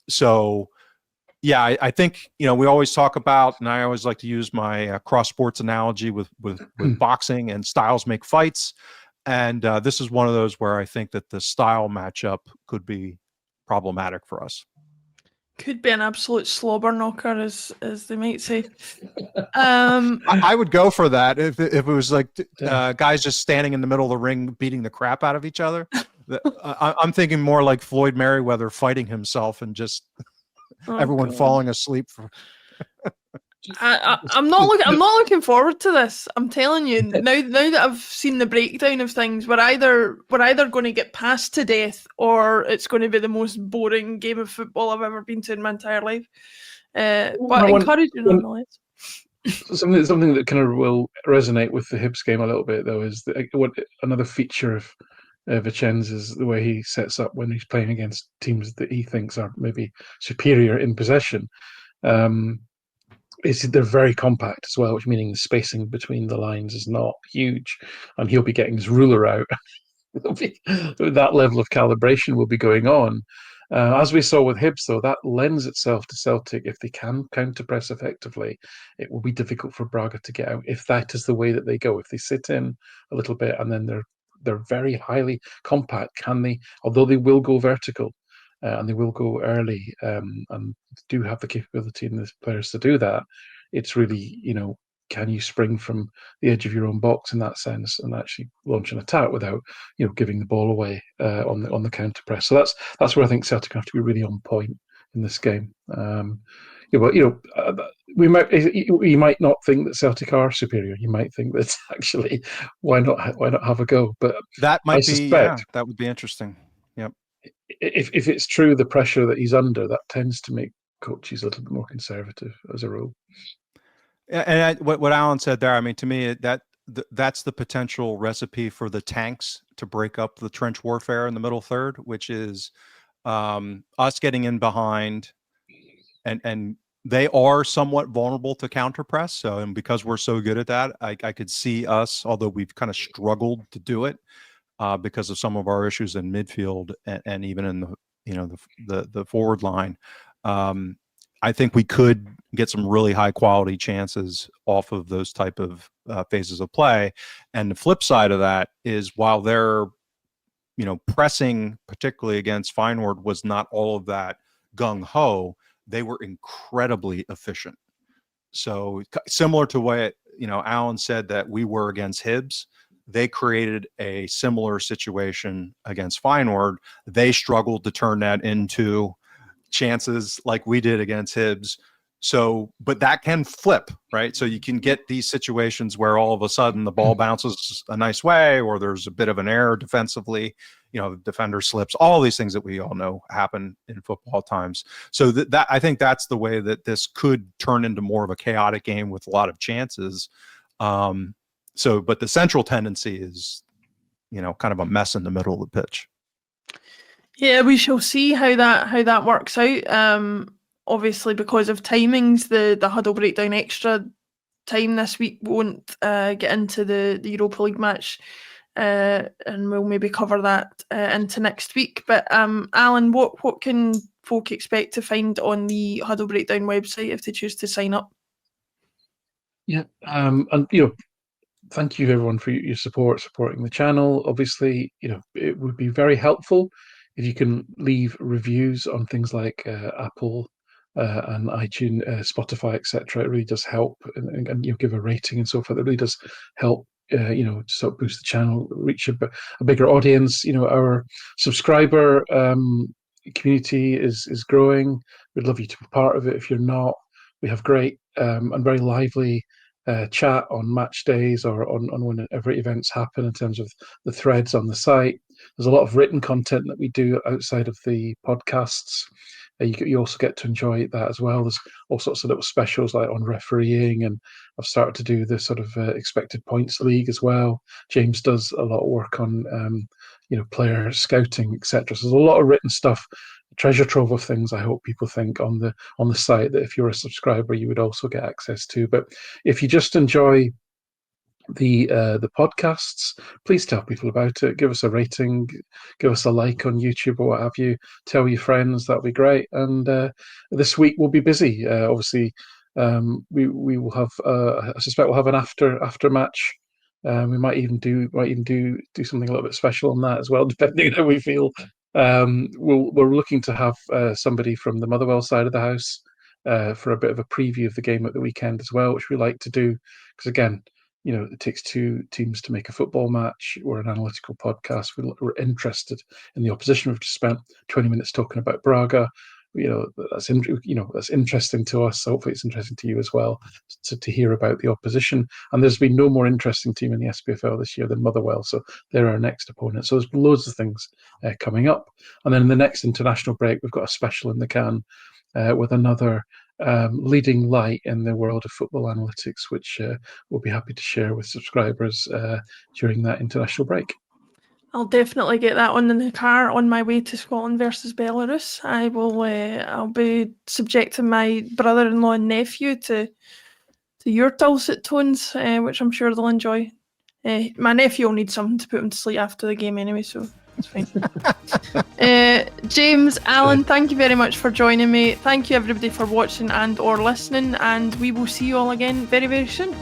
Speaker 2: So yeah, I think, we always talk about, and I always like to use my cross sports analogy with boxing, and styles make fights. And this is one of those where I think that the style matchup could be problematic for us.
Speaker 1: Could be an absolute slobber knocker, as they might say.
Speaker 2: I would go for that if it was like guys just standing in the middle of the ring beating the crap out of each other. I'm thinking more like Floyd Mayweather fighting himself and just everyone falling asleep.
Speaker 1: I'm not looking forward to this. I'm telling you, now that I've seen the breakdown of things, we're either going to get passed to death, or it's going to be the most boring game of football I've ever been to in my entire life. But encouraging nonetheless.
Speaker 3: Something that kind of will resonate with the Hibs game a little bit, though, is what another feature of Vicenza is the way he sets up when he's playing against teams that he thinks are maybe superior in possession. They're very compact as well, which meaning the spacing between the lines is not huge, and he'll be getting his ruler out. That level of calibration will be going on. As we saw with Hibs, though, that lends itself to Celtic. If they can counter press effectively, it will be difficult for Braga to get out if that is the way that they go. If they sit in a little bit and then they're they're very highly compact. Can they? Although they will go vertical and they will go early, and do have the capability in the players to do that. It's really, can you spring from the edge of your own box in that sense and actually launch an attack without, giving the ball away on the counter press? So that's where I think Celtic have to be really on point in this game. We might not think that Celtic are superior. You might think that actually, why not have a go? But
Speaker 2: that might that would be interesting. Yep.
Speaker 3: If it's true, the pressure that he's under, that tends to make coaches a little bit more conservative as a rule.
Speaker 2: And what Alan said there, I mean, to me, that's the potential recipe for the tanks to break up the trench warfare in the middle third, which is us getting in behind, and they are somewhat vulnerable to counter press. So, and because we're so good at that, I could see us, although we've kind of struggled to do it because of some of our issues in midfield and even in the forward line. I think we could get some really high quality chances off of those type of phases of play. And the flip side of that is, while they're, pressing, particularly against Feyenoord, was not all of that gung ho, they were incredibly efficient. So similar to what, Alan said that we were against Hibs, they created a similar situation against Feyenoord. They struggled to turn that into chances like we did against Hibs. So, but that can flip, right? So you can get these situations where all of a sudden the ball bounces a nice way, or there's a bit of an error defensively, defender slips, all these things that we all know happen in football at times. So that I think that's the way that this could turn into more of a chaotic game with a lot of chances. But the central tendency is, kind of a mess in the middle of the pitch.
Speaker 1: Yeah, we shall see how that works out. Obviously, because of timings, the Huddle Breakdown extra time this week won't get into the Europa League match, and we'll maybe cover that into next week. But Alan, what can folk expect to find on the Huddle Breakdown website if they choose to sign up?
Speaker 3: Yeah, and thank you everyone for your supporting the channel. Obviously, it would be very helpful if you can leave reviews on things like Apple and iTunes, Spotify, etc. It really does help, and give a rating and so forth. It really does help, to sort of boost the channel, reach a bigger audience. Our subscriber community is growing. We'd love you to be part of it. If you're not, we have great and very lively chat on match days or on whenever events happen in terms of the threads on the site. There's a lot of written content that we do outside of the podcasts. You also get to enjoy that as well. There's all sorts of little specials like on refereeing, and I've started to do this sort of expected points league as well. James does a lot of work on player scouting, etc. So there's a lot of written stuff, a treasure trove of things. I hope people think on the site that if you're a subscriber you would also get access to. But if you just enjoy the podcasts, please tell people about it. Give us a rating, give us a like on YouTube or what have you. Tell your friends, that'll be great. And this week we'll be busy. Obviously, we will have. I suspect we'll have an after match. We might even do something a little bit special on that as well, depending on how we feel. We're looking to have somebody from the Motherwell side of the house for a bit of a preview of the game at the weekend as well, which we like to do because, again, it takes two teams to make a football match. We're an analytical podcast. We're interested in the opposition. We've just spent 20 minutes talking about Braga. That's interesting to us. So hopefully it's interesting to you as well to hear about the opposition. And there's been no more interesting team in the SPFL this year than Motherwell. So they're our next opponent. So there's loads of things coming up. And then in the next international break, we've got a special in the can with another leading light in the world of football analytics, which we'll be happy to share with subscribers during that international break.
Speaker 1: I'll definitely get that on in the car on my way to Scotland versus Belarus. I will. I'll be subjecting my brother-in-law and nephew to your dulcet tones, which I'm sure they'll enjoy. My nephew will need something to put him to sleep after the game anyway, so it's fine. James, Alan, thank you very much for joining me. Thank you everybody for watching and or listening, and we will see you all again very, very soon.